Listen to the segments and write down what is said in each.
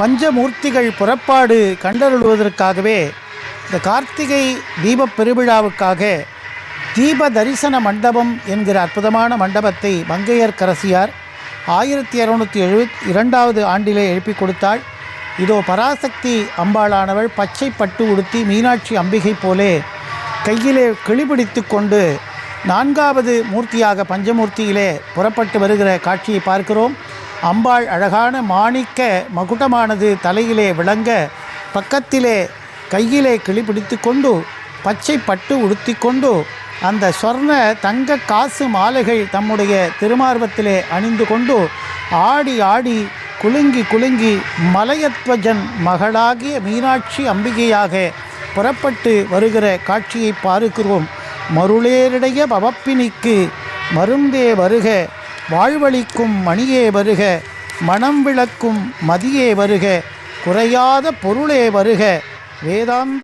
பஞ்சமூர்த்திகள் புறப்பாடு கண்டருளுவதற்காகவே இந்த கார்த்திகை தீபப் பெருவிழாவுக்காக தீப தரிசன மண்டபம் என்கிற அற்புதமான மண்டபத்தை மங்கையர்க்கரசியார் 1672 ஆண்டிலே எழுப்பி கொடுத்தாள். இதோ பராசக்தி அம்பாளானவள் பச்சை பட்டு உடுத்தி மீனாட்சி அம்பிகை போலே கையிலே கிளிபிடித்து கொண்டு 4வது மூர்த்தியாக பஞ்சமூர்த்தியிலே புறப்பட்டு வருகிற காட்சியை பார்க்கிறோம். அம்பாள் அழகான மாணிக்க மகுடமானது தலையிலே விளங்க, பக்கத்திலே கையிலே கிளிபிடித்து கொண்டு பச்சை பட்டு உடுத்தி கொண்டு அந்த சொர்ண தங்க காசு மாலைகள் தம்முடைய திருமார்பத்திலே அணிந்து கொண்டு ஆடி ஆடி குலுங்கி குலுங்கி மலையத்வஜன் மகளாகிய மீனாட்சி அம்பிகையாக புறப்பட்டு வருகிற காட்சியை பார்க்கிறோம். மருளேரிடைய பவப்பினிக்கு மருந்தே வருக, வாழ்வளிக்கும் மணியே வருக, மனம் விளக்கும் மதியே வருக, குறையாத பொருளே வருக, வேதாந்த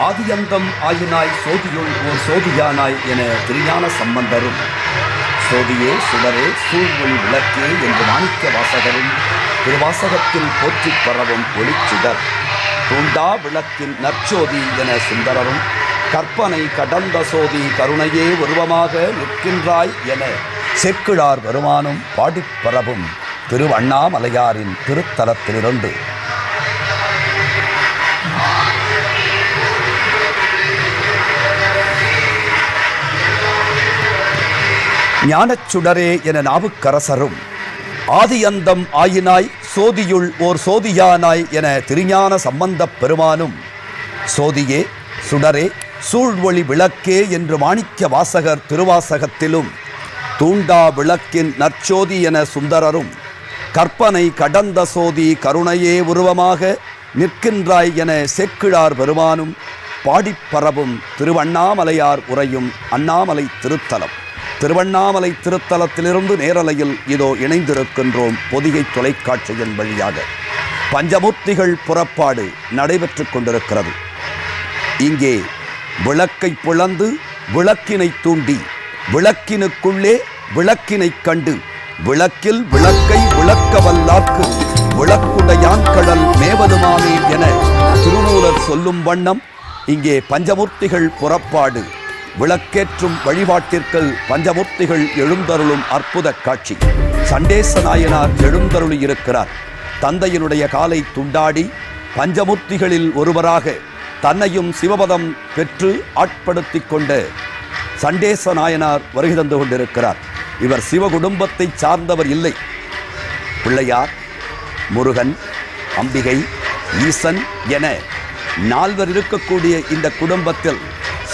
ஆதியந்தம் ஆயினாய் சோதியுள் ஓர் சோதியானாய் என திருஞான சம்பந்தரும், சோதியே சுடரே சூழ்மொழி விளக்கே என்று மாணிக்க வாசகரும் திருவாசகத்தில் போற்றிப் பரவும் ஒளிச்சுடர், தூண்டா விளக்கின் நற்சோதி என சுந்தரரும், கற்பனை கடந்த சோதி கருணையே உருவமாக நிற்கின்றாய் என செக்கிழார் வருமானும் பாடிப் பரவும் திருவண்ணாமலையாரின் திருத்தலத்திலிருந்து ஞானச்சுடரே என நாவுக்கரசரும், ஆதியந்தம் ஆயினாய் சோதியுள் ஓர் சோதியானாய் என திருஞான சம்பந்தப் பெருமானும், சோதியே சுடரே சூழ்வொளி விளக்கே என்று மாணிக்க வாசகர் திருவாசகத்திலும், தூண்டா விளக்கின் நற்சோதி என சுந்தரரும், கற்பனை கடந்த சோதி கருணையே உருவமாக நிற்கின்றாய் என செக்கிழார் பெருமானும் பாடிப்பரவும் திருவண்ணாமலையார் உரையும் அண்ணாமலை திருத்தலம். திருவண்ணாமலை திருத்தலத்திலிருந்து நேரலையில் இதோ இணைந்திருக்கின்றோம். பொதிகை தொலைக்காட்சியின் வழியாக பஞ்சமூர்த்திகள் புறப்பாடு நடைபெற்று கொண்டிருக்கிறது. இங்கே விளக்கை பிளந்து விளக்கினை தூண்டி விளக்கினுக்குள்ளே விளக்கினை கண்டு விளக்கில் விளக்கை விளக்க வல்லார்க்கு விளக்குடையான் கடல் மேவதுமாமே என திருமூலர் சொல்லும் வண்ணம் இங்கே பஞ்சமூர்த்திகள் புறப்பாடு, விளக்கேற்றும் வழிபாட்டிற்குள் பஞ்சமூர்த்திகள் எழுந்தருளும் அற்புத காட்சி. சண்டேச நாயனார் எழுந்தருளி இருக்கிறார். தந்தையினுடைய காலை துண்டாடி பஞ்சமூர்த்திகளில் ஒருவராக தன்னையும் சிவபதம் பெற்று ஆட்படுத்தி கொண்ட சண்டேச நாயனார் வருகை தந்து கொண்டிருக்கிறார். இவர் சிவகுடும்பத்தை சார்ந்தவர் இல்லை. பிள்ளையார், முருகன், அம்பிகை, ஈசன் என 4 இருக்கக்கூடிய இந்த குடும்பத்தில்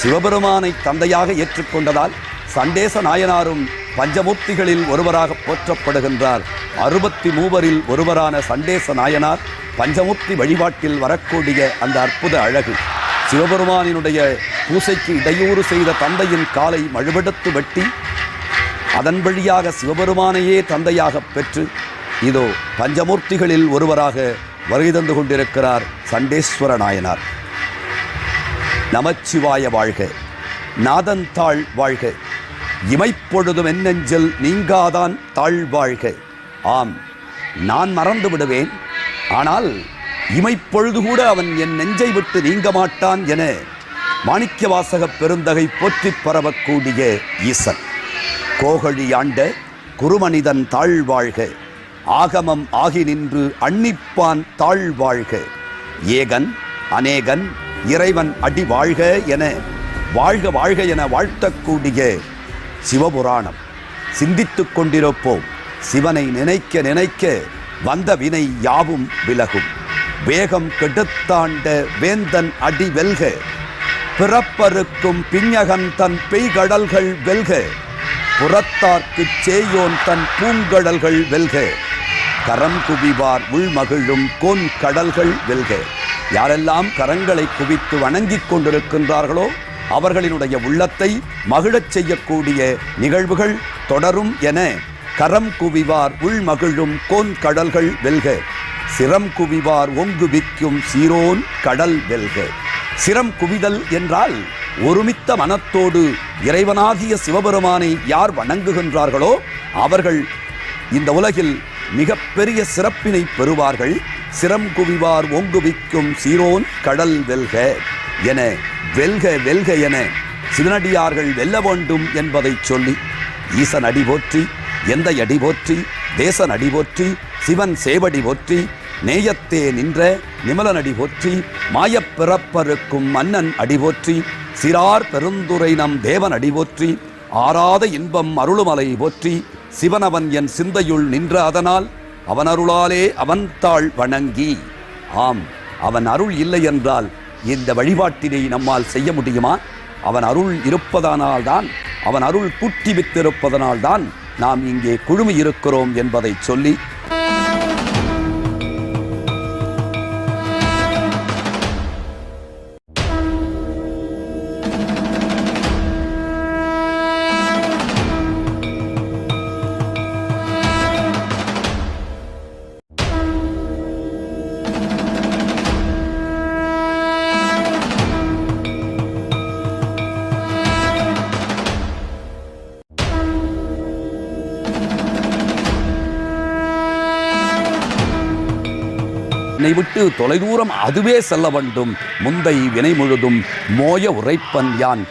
சிவபெருமானை தந்தையாக ஏற்றுக்கொண்டதால் சண்டேச நாயனாரும் பஞ்சமூர்த்திகளில் ஒருவராக போற்றப்படுகின்றார். 63 ஒருவரான சண்டேச நாயனார் பஞ்சமூர்த்தி வழிபாட்டில் வரக்கூடிய அந்த அற்புத அழகு, சிவபெருமானினுடைய பூசைக்கு இடையூறு செய்த தந்தையின் காலை மழுவெடுத்து வெட்டி அதன் வழியாக சிவபெருமானையே தந்தையாகப் பெற்று இதோ பஞ்சமூர்த்திகளில் ஒருவராக வருகை தந்து கொண்டிருக்கிறார் சண்டேஸ்வர நாயனார். நமச்சிவாய வாழ்க, நாதன் தாழ் வாழ்க, இமைப்பொழுதும் என் நெஞ்சில் நீங்காதான் தாழ்வாழ்க. ஆம், நான் மறந்து விடுவேன், ஆனால் இமைப்பொழுது கூட அவன் என் நெஞ்சை விட்டு நீங்க மாட்டான் என மாணிக்கவாசகப் பெருந்தகை போற்றிப் பரவக்கூடிய ஈசன். கோகழி ஆண்ட குருமனிதன் தாழ்வாழ்க, ஆகமம் ஆகி நின்று அன்னிப்பான் தாழ்வாழ்க. ஏகன் அநேகன் இறைவன் அடி வாழ்க என வாழ்க வாழ்க என வாழ்த்தக்கூடிய சிவபுராணம் சிந்தித்துக் கொண்டிருப்போம். சிவனை நினைக்க நினைக்க வந்த வினை யாவும் விலகும். வேகம் கெடுத்தாண்ட வேந்தன் அடி வெல்க, பிறப்பருக்கும் பிஞகன் தன் பெய்கடல்கள் வெல்க, புறத்தார்க்குச் சேயோன் தன் பூங்கடல்கள் வெல்க, கரம் குவிவார் உள்மகிழும் கோன் கடல்கள் வெல்க. யாரெல்லாம் கரங்களை குவித்து வணங்கிக் கொண்டிருக்கின்றார்களோ அவர்களினுடைய உள்ளத்தை மகிழச் செய்யக்கூடிய நிகழ்வுகள் தொடரும் என கரம் குவிவார் உள்மகிழும் கோன் கடல்கள் வெல்க, சிரம் குவிவார் ஒங்குவிக்கும் சீரோன் கடல் வெல்க. சிரம் குவிதல் என்றால் ஒருமித்த மனத்தோடு இறைவனாகிய சிவபெருமானை யார் வணங்குகின்றார்களோ அவர்கள் இந்த உலகில் மிகப்பெரிய சிறப்பினை பெறுவார்கள். சிரம் குவிவார் ஓங்குவிக்கும் சீரோன் கடல் வெல்க என வெல்க வெல்க என சிவனடியார்கள் வெல்ல வேண்டும் என்பதை சொல்லி ஈசன் அடி போற்றி, எந்த அடி போற்றி, தேசன் அடி போற்றி, சிவன் சேவடி போற்றி, நேயத்தே நின்ற நிமலனடி போற்றி, மாயப் பிறப்பருக்கும் மன்னன் அடி போற்றி, சிறார் பெருந்துரை நம் தேவன் அடி போற்றி, ஆறாத இன்பம் அருளுமலை போற்றி, சிவனவன் என் சிந்தையுள் நின்ற அதனால் அவன் அருளாலே அவன் தாழ் வணங்கி. ஆம், அவன் அருள் இல்லை என்றால் இந்த வழிபாட்டினை நம்மால் செய்ய முடியுமா? அவன் அருள் இருப்பதனால்தான், அவன் அருள் கூட்டி வித்திருப்பதனால்தான் நாம் இங்கே குழுமி இருக்கிறோம் என்பதை சொல்லி என்னை விட்டு தொலைதூரம் அதுவே செல்ல வேண்டும், முந்தை வினை முழுதும் மோய உரைப்பன் யான்.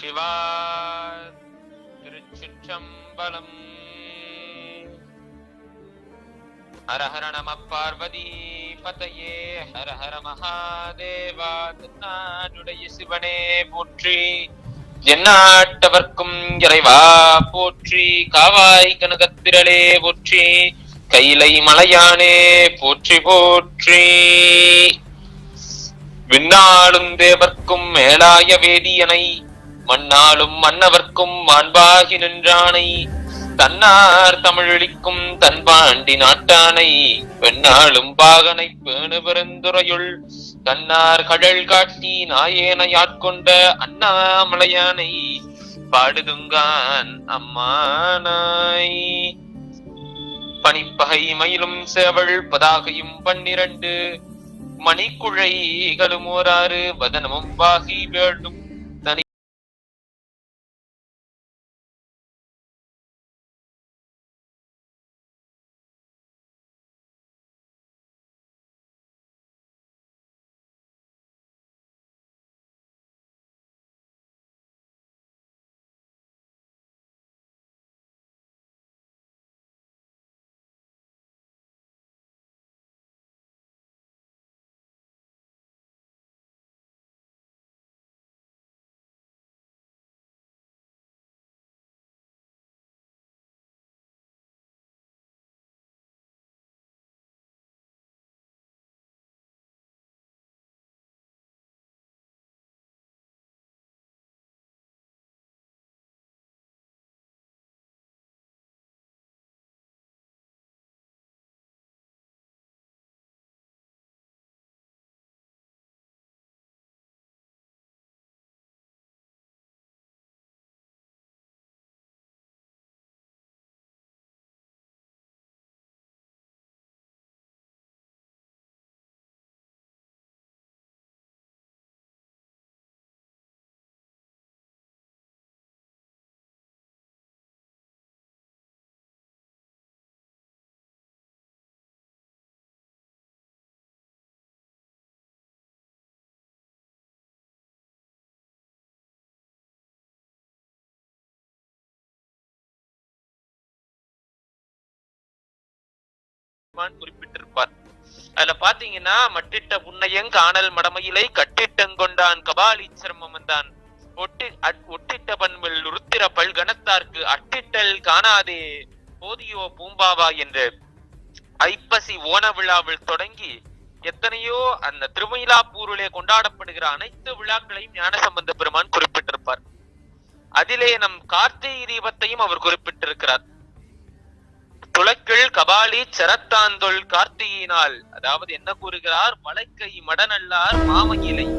சிவாய. திருச்சிற்றம்பலம். ஹர ஹர நம பார்வதி பதையே, ஹர ஹர மகாதேவா. தென்னாடுடைய சிவனே போற்றி, எந்நாட்டவர்க்கும் இறைவா போற்றி. காவாய் கனகத்திரளே போற்றி, கைலை மலையானே போற்றி போற்றி. விண்ணாளும் தேவர்க்கும் மேலாய வேதியனை, மண்ணாளும் மன்னவர்க்கும் மாண்பாகி நின்றானை, தன்னார் தமிழளிக்கும் தன்பாண்டி நாட்டானை, பெண்ணாளும் பாகனை பேணு பெருந்துறையுள் கண்ணார் கடல் காட்டி நாயேனையாட்கொண்ட அண்ணாமலையானை பாடுதுங்கான் அம்மானாய். பனிப்பகை மயிலும் சேவல் பதாகையும் 12 மணிக்குழைகளும் 6 வதனமும் பாகி வேண்டும் தனி குறிப்பிட்டிருப்பார். அதுல பாத்தீங்கன்னா, மட்டிட்ட புன்னையங் காணல் மடமையிலை கட்டிட்டங்கொண்டான் கபாலீச்சரம் வந்தான் ஒட்டிட்ட பண்பில் உருத்திர பல்கணத்தார்க்கு அட்டிட்டல் காணாதே போதியோ பூம்பாவா என்று ஐப்பசி ஓண விழாவில் தொடங்கி எத்தனையோ அந்த திருமயிலாப்பூரிலே கொண்டாடப்படுகிற அனைத்து விழாக்களையும் ஞானசம்பந்த பெருமான் குறிப்பிட்டிருப்பார். அதிலே நம் கார்த்திகை தீபத்தையும் அவர் குறிப்பிட்டிருக்கிறார். துளக்கில் கபாலி சரத்தாந்தொல் கார்த்தியினால், அதாவது என்ன கூறுகிறார்? வளைக்கை மடநல்லார் மாமகிலை.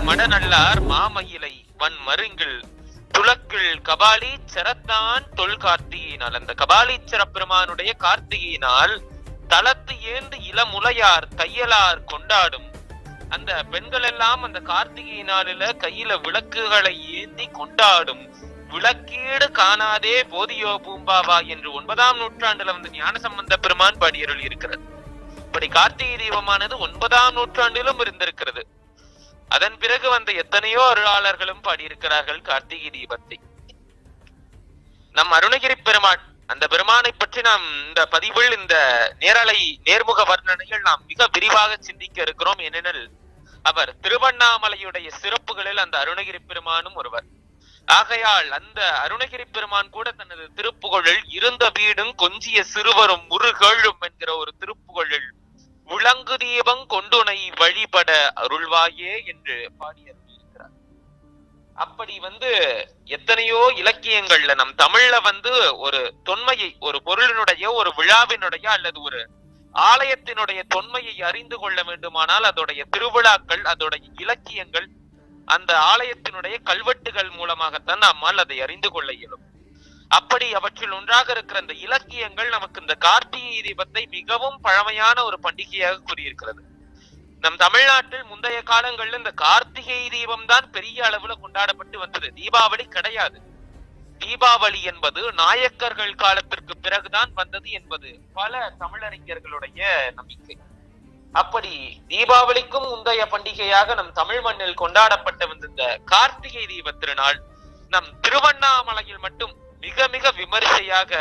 மடநல்லார் மாமயிலை வன் மருங்கில் துளக்கில் கபாலி சரத்தான் தொல் கார்த்திகையினால், அந்த கபாலீச்சர பெருமானுடைய கார்த்திகையினால் தளத்து ஏந்து இளமுலையார் தையலார் கொண்டாடும் அந்த பெண்கள் எல்லாம் அந்த கார்த்திகை நாளில கையில விளக்குகளை ஏந்தி கொண்டாடும். விளக்கீடு காணாதே போதியோ பூம்பாவா என்று 9ஆம் நூற்றாண்டுல வந்து ஞானசம்பந்த பெருமான் பாடியருள் இருக்கிறது. இப்படி கார்த்திகை தீபமானது 9ஆம் நூற்றாண்டிலும் இருந்திருக்கிறது. அதன் பிறகு வந்த எத்தனையோ அருளாளர்களும் பாடியிருக்கிறார்கள் கார்த்திகை தீபத்தை. நம் அருணகிரி பெருமான், அந்த பெருமானை பற்றி நாம் இந்த பதிவில், இந்த நேரலை நேர்முக வர்ணனைகள் நாம் மிக விரிவாக சிந்திக்க இருக்கிறோம். ஏனெனில் அவர் திருவண்ணாமலையுடைய சிறப்புகளில் அந்த அருணகிரி பெருமானும் ஒருவர். ஆகையால் அந்த அருணகிரி பெருமான் கூட தனது திருப்புகழில் இருந்த வீடும் கொஞ்சிய சிறுவரும் முருகேழும் என்கிற ஒரு திருப்புகழில் விளங்கு தீபம் கொண்டுனை வழிபட அருள்வாயே என்று பாடியிருக்கிறார். அப்படி வந்து எத்தனையோ இலக்கியங்கள்ல நம் தமிழ்ல வந்து ஒரு தொன்மையை, ஒரு பொருளினுடைய, ஒரு விழாவினுடைய அல்லது ஒரு ஆலயத்தினுடைய தொன்மையை அறிந்து கொள்ள வேண்டுமானால் அதோடைய திருவிழாக்கள், அதோடைய இலக்கியங்கள், அந்த ஆலயத்தினுடைய கல்வெட்டுகள் மூலமாகத்தான் நம்மால் அதை அறிந்து கொள்ள இயலும். அப்படி அவற்றில் ஒன்றாக இருக்கிற அந்த இலக்கியங்கள் நமக்கு இந்த கார்த்திகை தீபத்தை மிகவும் பழமையான ஒரு பண்டிகையாக கூறியிருக்கிறது. நம் தமிழ்நாட்டில் முந்தைய காலங்கள்ல இந்த கார்த்திகை தீபம் தான் பெரிய அளவுல கொண்டாடப்பட்டு வந்தது. தீபாவளி கிடையாது. தீபாவளி என்பது நாயக்கர்கள் காலத்திற்கு பிறகுதான் வந்தது என்பது பல தமிழறிஞர்களுடைய நம்பிக்கை. அப்படி தீபாவளிக்கும் முந்தைய பண்டிகையாக நம் தமிழ் மண்ணில் கொண்டாடப்பட்ட வந்த இந்த கார்த்திகை தீப திருநாள் நம் திருவண்ணாமலையில் மட்டும் மிக மிக விமரிசையாக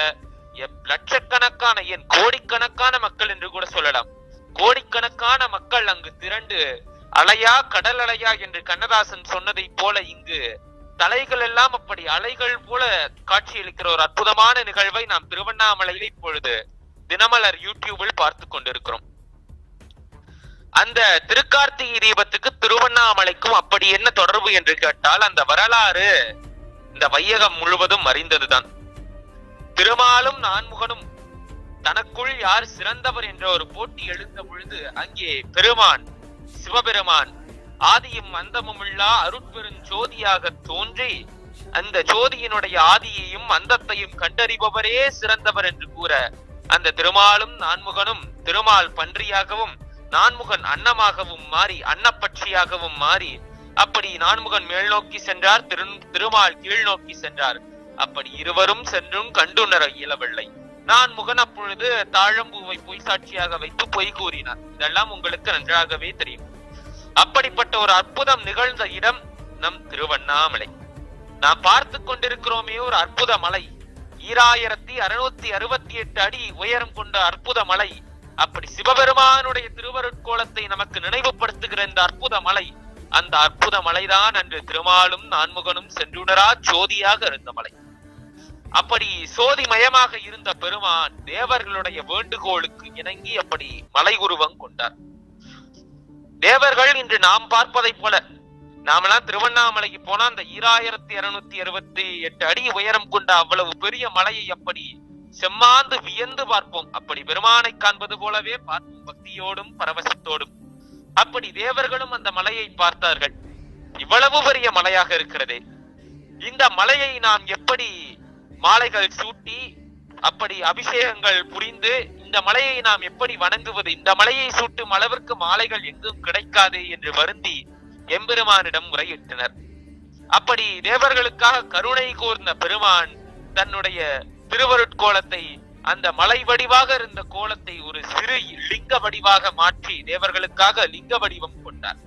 லட்சக்கணக்கான, ஏன் கோடிக்கணக்கான மக்கள் என்று கூட சொல்லலாம், கோடிக்கணக்கான மக்கள் அங்கு திரண்டு அலையா கடல் அலையா என்று கண்ணதாசன் சொன்னதை போல இங்கு தலைகள் எல்லாம் அப்படி அலைகள் போல காட்சியளிக்கிற ஒரு அற்புதமான நிகழ்வை நாம் திருவண்ணாமலையில் இப்பொழுது தினமலர் யூடியூபில் பார்த்து கொண்டிருக்கிறோம். அந்த திருக்கார்த்திகை தீபத்துக்கு திருவண்ணாமலைக்கும் அப்படி என்ன தொடர்பு என்று கேட்டால், அந்த வரலாறு இந்த வையகம் முழுவதும் அறிந்ததுதான். திருமாலும் நான்முகனும் தனக்குள் யார் சிறந்தவர் என்ற ஒரு போட்டி எழுந்த பொழுது அங்கே பெருமான், சிவபெருமான் ஆதியும் அந்தமும் இல்லா அருட்பெரும் ஜோதியாக தோன்றி அந்த ஜோதியினுடைய ஆதியையும் அந்தத்தையும் கண்டறிபவரே சிறந்தவர் என்று கூற, அந்த திருமாலும் நான்முகனும் திருமால் பன்றியாகவும் நான்முகன் அன்னமாகவும் மாறி, அன்னப்பட்சியாகவும் மாறி, அப்படி நான்முகன் மேல் நோக்கி சென்றார், திருமால் கீழ் நோக்கி சென்றார். அப்படி இருவரும் சென்றும் கண்டுணர இயலவில்லை. நான்முகன் அப்பொழுது தாழம்பூவை பொய் சாட்சியாக வைத்து பொய் கூறினார். இதெல்லாம் உங்களுக்கு நன்றாகவே தெரியும். அப்படிப்பட்ட ஒரு அற்புதம் நிகழ்ந்த இடம் நம் திருவண்ணாமலை. நாம் பார்த்து கொண்டிருக்கிறோமே ஒரு அற்புத மலை, 2668 அடி உயரம் கொண்ட அற்புத மலை. அப்படி சிவபெருமானுடைய திருவருட்கோலத்தை நமக்கு நினைவுபடுத்துகிற இந்த அற்புத மலை, அந்த அற்புத மலைதான் அன்று திருமாலும் நான்முகனும் சென்றுணரா ஜோதியாக இருந்த மலை. அப்படி சோதிமயமாக இருந்த பெருமான் தேவர்களுடைய வேண்டுகோளுக்கு இணங்கி அப்படி மலை உருவம் கொண்டார். தேவர்கள் இன்று நாம் பார்ப்பதை போல நாமெல்லாம் திருவண்ணாமலைக்கு போனா அந்த 2268 அடி உயரம் கொண்ட அவ்வளவு பெரிய மலையை அப்படி செம்மாந்து வியந்து பார்ப்போம். அப்படி பெருமானை காண்பது போலவே பார்ப்போம், பக்தியோடும் பரவசத்தோடும். அப்படி தேவர்களும் அந்த மலையை பார்த்தார்கள். இவ்வளவு பெரிய மலையாக இருக்கிறதே, இந்த மலையை நாம் எப்படி மாலைகள் சூட்டி அப்படி அபிஷேகங்கள் புரிந்து இந்த மலையை நாம் எப்படி வணங்குவது? இந்த மலையை சூட்டும் அளவிற்கு மாலைகள் எங்கும் கிடைக்காதே என்று வருந்தி எம்பெருமானிடம் முறையிட்டனர். அப்படி தேவர்களுக்காக கருணை கூர்ந்த பெருமான் தன்னுடைய திருவருட்கோலத்தை, அந்த மலை வடிவாக இருந்த கோலத்தை ஒரு சிறு லிங்க வடிவாக மாற்றி தேவர்களுக்காக லிங்க வடிவம் கொண்டார்.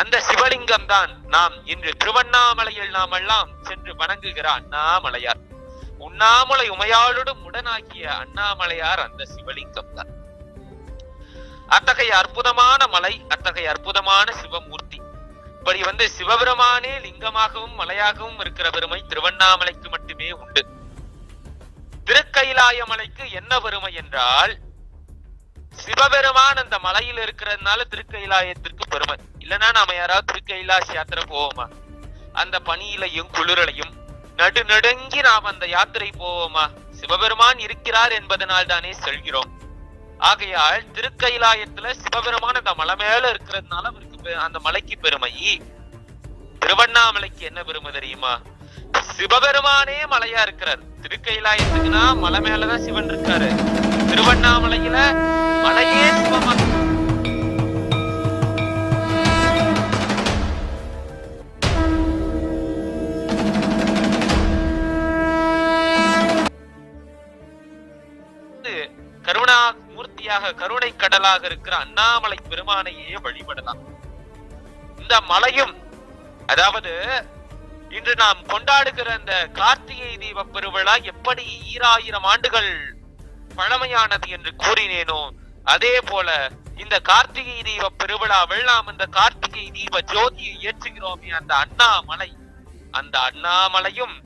அந்த சிவலிங்கம் தான் நாம் இன்று திருவண்ணாமலையில் நாம் எல்லாம் சென்று வணங்குகிற அண்ணாமலையார். உண்ணாமலை உமையாளோடும் உடனாக்கிய அண்ணாமலையார் அந்த சிவலிங்கம் தான். அத்தகைய அற்புதமான மலை, அத்தகைய அற்புதமான சிவமூர்த்தி. இப்படி சிவபெருமானே லிங்கமாகவும் மலையாகவும் இருக்கிற பெருமை திருவண்ணாமலைக்கு மட்டுமே உண்டு. திருக்கைலாய மலைக்கு என்ன பெருமை என்றால், சிவபெருமான் அந்த மலையில் இருக்கிறதுனால திருக்கைலாயத்திற்கு பெருமை. இல்லைன்னா நாம யாராவது திருக்கைலாஷ் யாத்திரை போவோமா? அந்த பனியிலையும் குளிரலையும் நடுநடுங்கி நாம் அந்த யாத்திரை போவோமா? சிவபெருமான் இருக்கிறார் என்பதனால் தானே செல்கிறோம். ஆகையால் திருக்கைலாயத்துல சிவபெருமான் அந்த மலை மேல இருக்கிறதுனால அவருக்கு அந்த மலைக்கு பெருமை. திருவண்ணாமலைக்கு என்ன பெருமை தெரியுமா? சிவபெருமானே மலையா இருக்கிறார். திருக்கைலாயத்துக்குன்னா மலை மேலதான் சிவன் இருக்காரு, திருவண்ணாமலையில மலையே சிவமா. கருணாமூர்த்தியாக கருணை கடலாக இருக்கிற அண்ணாமலை பெருமானையே வழிபடலாம். இந்த மலையும், அதாவது இன்று நாம் கொண்டாடுகிற இந்த கார்த்திகை தீப பெருவிழா எப்படி 2000 ஆண்டுகள் பழமையானது என்று கூறினேனோ, அதே போல இந்த கார்த்திகை தீப பெருவிழாவில் நாம் இந்த கார்த்திகை தீப ஜோதியை ஏற்றுகிறோமே அந்த அண்ணாமலை, அந்த அண்ணாமலையும்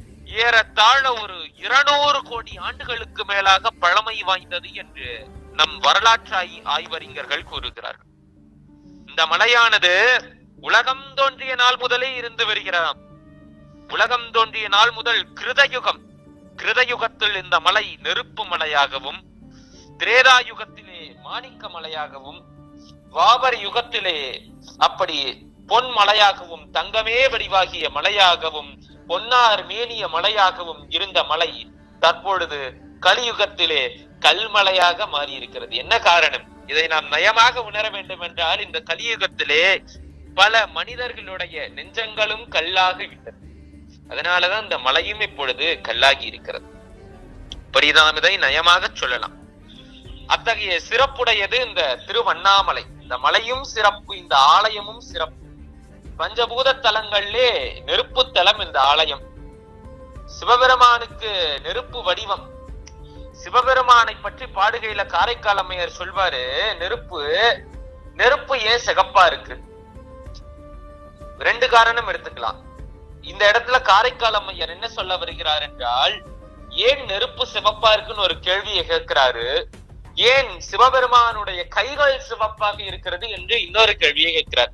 ஏறத்தாழ ஒரு 200 கோடி ஆண்டுகளுக்கு மேலாக பழமை வாய்ந்தது என்று நம் வரலாற்று ஆய்வறிஞர்கள் கூறுகிறார்கள். இந்த மலையானது உலகம் தோன்றிய நாள் முதலே இருந்து வருகிறாராம். உலகம் தோன்றிய நாள் முதல் கிருதயுகத்தில் இந்த மலை நெருப்பு மலையாகவும், திரேதா யுகத்திலே மாணிக்க மலையாகவும், துவாபர யுகத்திலே அப்படி பொன் மலையாகவும், தங்கமே வடிவாகிய மலையாகவும், பொன்னார் மேனிய மலையாகவும் இருந்த மலை தற்பொழுது கலியுகத்திலே கல்மலையாக மாறி இருக்கிறது. என்ன காரணம்? இதை நாம் நயமாக உணர வேண்டும் என்றால், இந்த கலியுகத்திலே பல மனிதர்களுடைய நெஞ்சங்களும் கல்லாக விட்டது. அதனாலதான் இந்த மலையும் இப்பொழுது கல்லாகி இருக்கிறது. இப்படி நாம் இதை நயமாக சொல்லலாம். அத்தகைய சிறப்புடையது இந்த திருவண்ணாமலை. இந்த மலையும் சிறப்பு, இந்த ஆலயமும் சிறப்பு. பஞ்சபூத தலங்களிலே நெருப்பு தலம் இந்த ஆலயம். சிவபெருமானுக்கு நெருப்பு வடிவம். சிவபெருமானை பற்றி பாடுகையில காரைக்கால் அம்மையார் சொல்வாரு, நெருப்பு ஏன் சிகப்பா இருக்கு? 2 காரணம் எடுத்துக்கலாம். இந்த இடத்துல காரைக்கால் அம்மையார் என்ன சொல்ல வருகிறார் என்றால், ஏன் நெருப்பு சிவப்பா இருக்குன்னு ஒரு கேள்வியை கேட்கிறாரு. ஏன் சிவபெருமானுடைய கைகள் சிவப்பாக இருக்கிறது என்று இன்னொரு கேள்வியை கேட்கிறார்.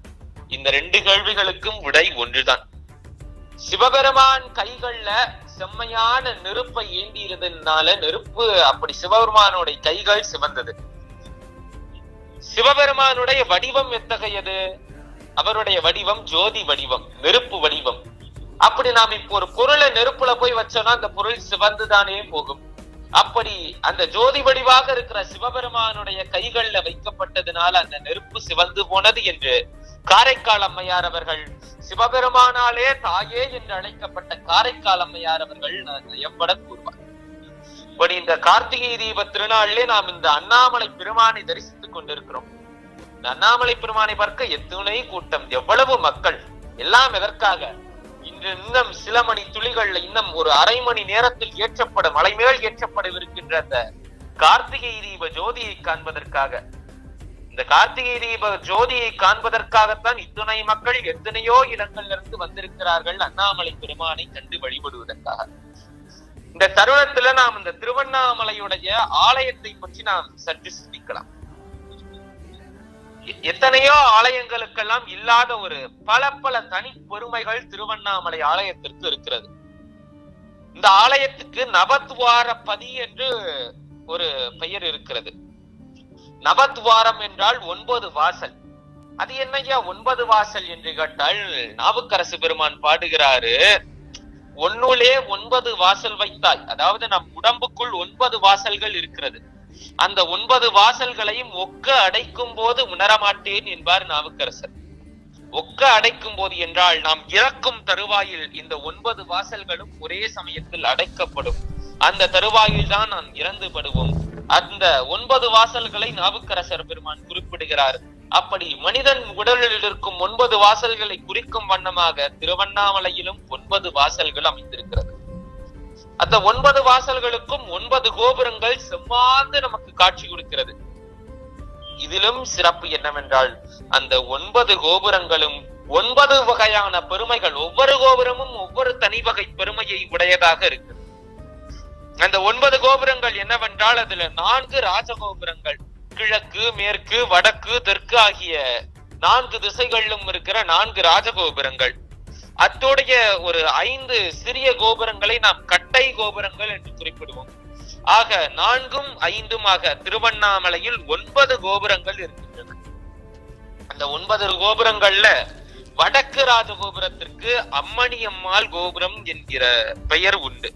இந்த 2 கேள்விகளுக்கும் விடை ஒன்றுதான். சிவபெருமான் கைகள்ல செம்மையான நெருப்பை ஏந்தி இருந்ததுனால நெருப்பு அப்படி சிவபெருமானுடைய கைகள் சிவந்தது. சிவபெருமானுடைய வடிவம் எத்தகையது? அவருடைய வடிவம் ஜோதி வடிவம், நெருப்பு வடிவம். அப்படி நாம் இப்போ ஒரு பொருளை நெருப்புல போய் வச்சோம்னா அந்த பொருள் சிவந்துதானே போகும். அப்படி அந்த ஜோதி வடிவாக இருக்கிற சிவபெருமானுடைய கைகள்ல வைக்கப்பட்டதுனால அந்த நெருப்பு சிவந்து போனது என்று காரைக்கால் அம்மையார் அவர்கள், சிவபெருமானாலே தாயே என்று அழைக்கப்பட்ட காரைக்கால் அம்மையார் அவர்கள் நயம்பட கூறுவார். இப்படி இந்த கார்த்திகை தீப திருநாளிலே நாம் இந்த அண்ணாமலை பெருமானை தரிசித்துக் கொண்டிருக்கிறோம். இந்த அண்ணாமலை பெருமானை பார்க்க எத்துணை கூட்டம், எவ்வளவு மக்கள், எல்லாம் எதற்காக? இன்று இன்னும் சில மணி துளிகள்ல, இன்னும் ஒரு அரை மணி நேரத்தில் ஏற்றப்படும், மலை மேல் ஏற்றப்படவிருக்கின்ற அந்த கார்த்திகை தீப ஜோதியை காண்பதற்காக. இந்த கார்த்திகை தீப ஜோதியை காண்பதற்காகத்தான் இத்துணை மக்கள் எத்தனையோ இடங்கள்ல இருந்து வந்திருக்கிறார்கள் அண்ணாமலை பெருமானை கண்டு வழிபடுவதற்காக. இந்த தருணத்துல நாம் இந்த திருவண்ணாமலையுடைய ஆலயத்தை பற்றி நாம் சற்று சிந்திக்கலாம். எத்தனையோ ஆலயங்களுக்கெல்லாம் இல்லாத ஒரு பல பல தனி பெருமைகள் திருவண்ணாமலை ஆலயத்திற்கு இருக்கிறது. இந்த ஆலயத்துக்கு நவத்வாரபதி என்று ஒரு பெயர் இருக்கிறது. நவத்வாரம் என்றால் 9 வாசல். அது என்னையா 9 வாசல் என்று கேட்டால், நாவுக்கரசு பெருமான் பாடுகிறாரு, ஒன்னுலே 9 வாசல் வைத்தாய். அதாவது நம் உடம்புக்குள் 9 வாசல்கள் இருக்கிறது. அந்த 9 வாசல்களையும் ஒக்க அடைக்கும் போது உணரமாட்டேன் என்பார் நாவுக்கரசர். ஒக்க அடைக்கும் போது என்றால் நாம் இறக்கும் தருவாயில் இந்த 9 வாசல்களும் ஒரே சமயத்தில் அடைக்கப்படும். அந்த தருவாயில் தான் நாம் இறந்து படுவோம். அந்த 9 வாசல்களை நாவுக்கரசர் பெருமான் குறிப்பிடுகிறார். அப்படி மனிதன் உடலில் இருக்கும் 9 வாசல்களை குறிக்கும் வண்ணமாக திருவண்ணாமலையிலும் 9 வாசல்கள் அமைந்திருக்கிறது. அந்த 9 வாசல்களுக்கும் 9 கோபுரங்கள் செவ்வாந்து நமக்கு காட்சி கொடுக்கிறது. இதிலும் சிறப்பு என்னவென்றால், அந்த 9 கோபுரங்களும் 9 வகையான பெருமைகள், ஒவ்வொரு கோபுரமும் ஒவ்வொரு தனி வகை பெருமையை உடையதாக இருக்கு. அந்த 9 கோபுரங்கள் என்னவென்றால், அதுல 4 ராஜகோபுரங்கள், கிழக்கு, மேற்கு, வடக்கு, தெற்கு ஆகிய 4 திசைகளிலும் இருக்கிற 4 ராஜகோபுரங்கள். அத்தோடைய ஒரு 5 சிறிய கோபுரங்களை நாம் கட்டை கோபுரங்கள் என்று குறிப்பிடுவோம். ஆக 4ம் 5மாக திருவண்ணாமலையில் 9 கோபுரங்கள் இருக்கின்றன. அந்த 9 கோபுரங்கள்ல வடக்கு ராஜகோபுரத்திற்கு அம்மணி அம்மாள் கோபுரம் என்கிற பெயர் உண்டு.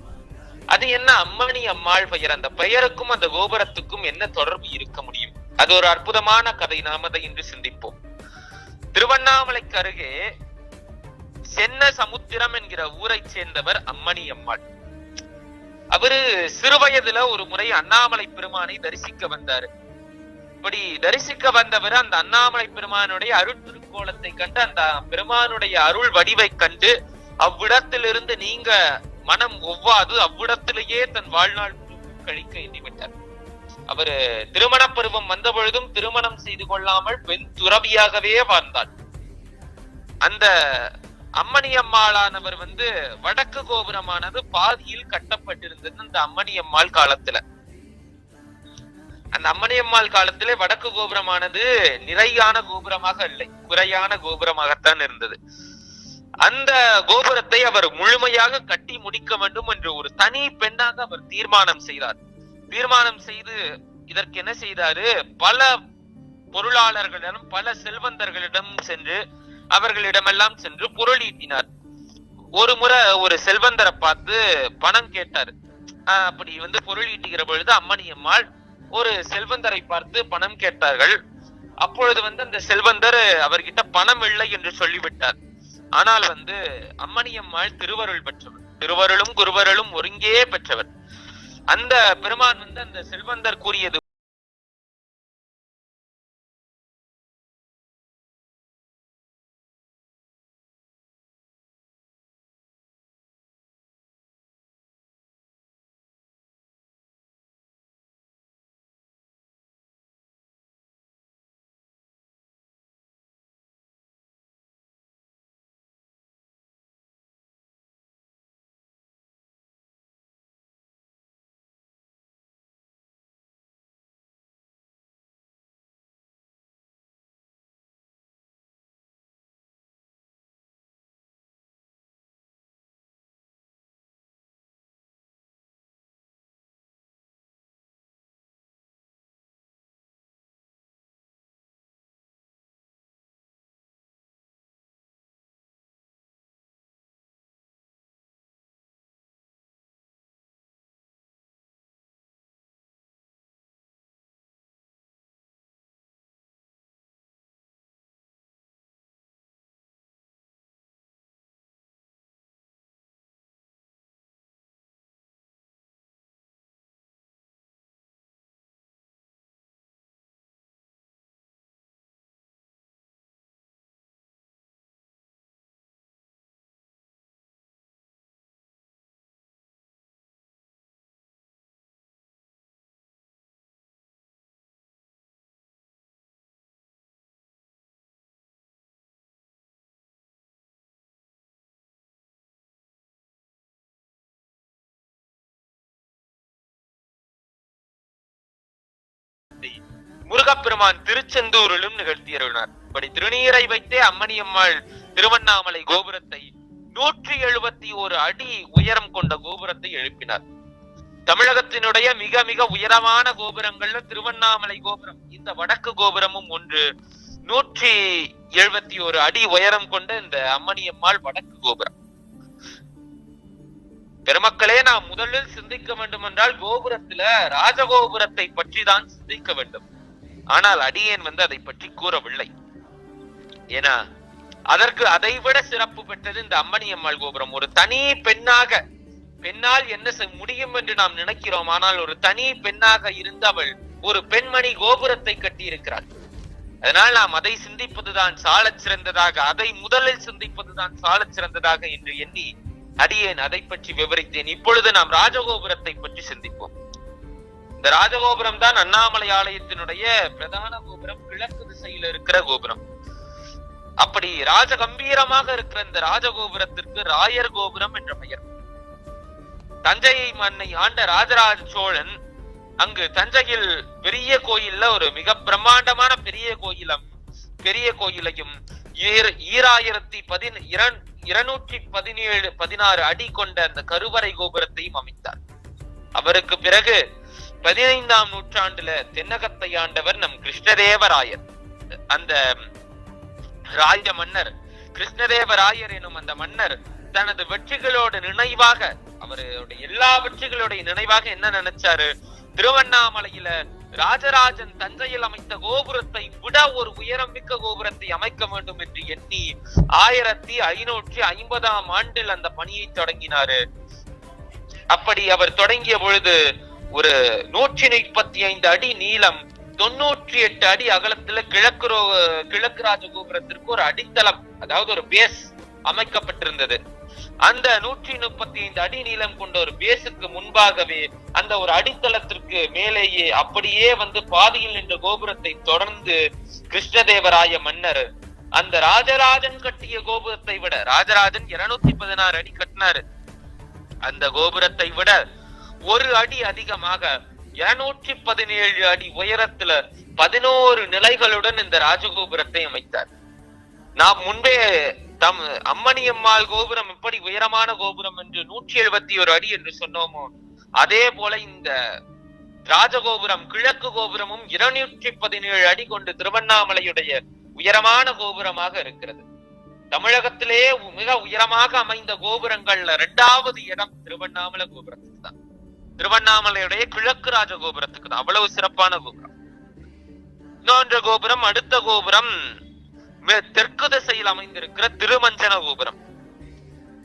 அது என்ன அம்மணி அம்மாள் பெயர்? அந்த பெயருக்கும் அந்த கோபுரத்துக்கும் என்ன தொடர்பு இருக்க முடியும்? அது ஒரு அற்புதமான கதை. நாம் அதை இன்று சிந்திப்போம். திருவண்ணாமலைக்கு அருகே சென்ன சமுத்திரம் என்கிற ஊரை சேர்ந்தவர் அம்மணி அம்மாள். அவரு சிறு வயதுல ஒரு முறை அண்ணாமலை பெருமானை தரிசிக்க வந்தாரு. இப்படி தரிசிக்க வந்தவர் அந்த அண்ணாமலை பெருமானுடைய அருள் திருக்கோலத்தை கண்டு, அந்த பெருமானுடைய அருள் வடிவை கண்டு, அவ்விடத்திலிருந்து நீங்க மனம் ஒவ்வாது அவ்விடத்திலேயே தன் வாழ்நாள் கழிக்க எண்ணிவிட்டார். அவரு திருமண பருவம் வந்த பொழுதும் திருமணம் செய்து கொள்ளாமல் பெண் துறவியாகவே வாழ்ந்தார். அந்த அம்மணி அம்மாளானவர் வடக்கு கோபுரமானது பாதியில் கட்டப்பட்டிருந்தது. அந்த அம்மணி அம்மாள் காலத்துல, அந்த அம்மணி அம்மாள் காலத்திலே வடக்கு கோபுரமானது நிறையான கோபுரமாக இல்லை, குறையான கோபுரமாகத்தான் இருந்தது. அந்த கோபுரத்தை அவர் முழுமையாக கட்டி முடிக்க வேண்டும் என்று ஒரு தனி பெண்ணாக அவர் தீர்மானம் செய்தார். தீர்மானம் செய்து இதற்கு என்ன செய்தாரு, பல பொருளாளர்களிடம், பல செல்வந்தர்களிடம் சென்று, அவர்களிடமெல்லாம் சென்று பொருள் ஈட்டினார். ஒரு முறை ஒரு செல்வந்தரை பார்த்து பணம் கேட்டார். அப்படி பொருள் ஈட்டுகிற பொழுது அம்மணி அம்மாள் ஒரு செல்வந்தரை பார்த்து பணம் கேட்டார்கள். அப்பொழுது அந்த செல்வந்தர் அவர்கிட்ட பணம் இல்லை என்று சொல்லிவிட்டார். ஆனால் அம்மணி அம்மாள் திருவருள் பெற்றவர், திருவருளும் குருவருளும் ஒருங்கே பெற்றவர். அந்த பெருமான் அந்த செல்வந்தர் கூறியது முருகப்பெருமான் திருச்செந்தூரிலும் நிகழ்த்தியருளினார். இப்படி திருநீரை வைத்தே அம்மணியம்மாள் திருவண்ணாமலை கோபுரத்தை 171 அடி உயரம் கொண்ட கோபுரத்தை எழுப்பினார். தமிழகத்தினுடைய மிக மிக உயரமான கோபுரங்கள்ல திருவண்ணாமலை கோபுரம், இந்த வடக்கு கோபுரமும் ஒன்று. 171 அடி உயரம் கொண்ட இந்த அம்மணியம்மாள் வடக்கு கோபுரம். பெருமக்களே, நாம் முதலில் சிந்திக்க வேண்டும் என்றால் கோபுரத்துல ராஜகோபுரத்தை பற்றி தான் சிந்திக்க வேண்டும். ஆனால் அடியேன் அதை பற்றி கூறவில்லை. ஏன்னா அதற்கு அதைவிட சிறப்பு பெற்றது இந்த அம்மணியம்மாள் கோபுரம். ஒரு தனி பெண்ணாக, பெண்ணால் என்ன முடியும் என்று நாம் நினைக்கிறோம், ஆனால் ஒரு தனி பெண்ணாக இருந்த அவள் ஒரு பெண்மணி கோபுரத்தை கட்டி இருக்கிறாள். அதனால் நாம் அதை சிந்திப்பதுதான் சாலச் சிறந்ததாக, அதை முதலில் சிந்திப்பதுதான் சாலச் சிறந்ததாக என்று எண்ணி அடியேன் அதை பற்றி விவரித்தேன். இப்பொழுது நாம் ராஜகோபுரத்தை பற்றி சிந்திப்போம். இந்த ராஜகோபுரம் தான் அண்ணாமலை ஆலயத்தினுடைய பிரதான கோபுரம், கிழக்கு திசையில் இருக்கிற கோபுரம். அப்படி ராஜ கம்பீரமாக இருக்கிற இந்த ராஜகோபுரத்திற்கு ராயர் கோபுரம் என்ற பெயர். தஞ்சையை மன்னை ஆண்ட ராஜராஜ சோழன் அங்கு தஞ்சையில் பெரிய கோயில்ல ஒரு மிக பிரம்மாண்டமான பெரிய கோயிலையும் 2217-16 அடி கொண்ட அந்த கருவறை கோபுரத்தையும் அமைத்தார். அவருக்கு பிறகு 15ஆம் நூற்றாண்டுல தென்னகத்தை ஆண்டவர் நம் கிருஷ்ணதேவராயர். அந்த ராஜ மன்னர் கிருஷ்ணதேவராயர் எனும் அந்த மன்னர் தனது வெற்றிகளோட நினைவாக, அவருடைய எல்லா வெற்றிகளுடைய நினைவாக என்ன நினைச்சாரு, திருவண்ணாமலையில ராஜராஜன் தஞ்சையில் அமைத்த கோபுரத்தை விட ஒரு உயரம் மிக்க கோபுரத்தை அமைக்க வேண்டும் என்று எண்ணி 1550ஆம் ஆண்டில் அந்த பணியை தொடங்கினாரு. அப்படி அவர் தொடங்கிய பொழுது ஒரு 135 அடி நீளம், 98 அடி அகலத்துல கிழக்கு ராஜகோபுரத்திற்கு ஒரு அடித்தளம், அதாவது ஒரு பேஸ் அமைக்கப்பட்டிருந்தது. அந்த 135 அடி நீளம் கொண்ட ஒரு பேஸுக்கு முன்பாகவே அந்த ஒரு அடித்தளத்திற்கு மேலேயே அப்படியே பாதியில் நின்ற கோபுரத்தை தொடர்ந்து கிருஷ்ணதேவராய மன்னர் அந்த ராஜராஜன் கட்டிய கோபுரத்தை விட, ராஜராஜன் 216 அடி கட்டினாரு, அந்த கோபுரத்தை விட ஒரு அடி அதிகமாக 217 அடி உயரத்துல 11 நிலைகளுடன் இந்த ராஜகோபுரத்தை அமைத்தார். நாம் முன்பே அம்மணியம்மாள் கோபுரம் எப்படி உயரமான கோபுரம் என்று 171 அடி என்று சொன்னோமோ, அதே போல இந்த ராஜகோபுரம் கிழக்கு கோபுரமும் 217 அடி கொண்டு திருவண்ணாமலையுடைய உயரமான கோபுரமாக இருக்கிறது. தமிழகத்திலே மிக உயரமாக அமைந்த கோபுரங்கள்ல 2வது இடம் திருவண்ணாமலை கோபுரத்துக்கு தான். திருவண்ணாமலையுடைய கிழக்கு ராஜகோபுரத்துக்கு தான், அவ்வளவு சிறப்பான கோபுரம். இன்னொன்று கோபுரம், அடுத்த கோபுரம் தெற்கு திசையில் அமைந்திருக்கிற திருமஞ்சன கோபுரம்.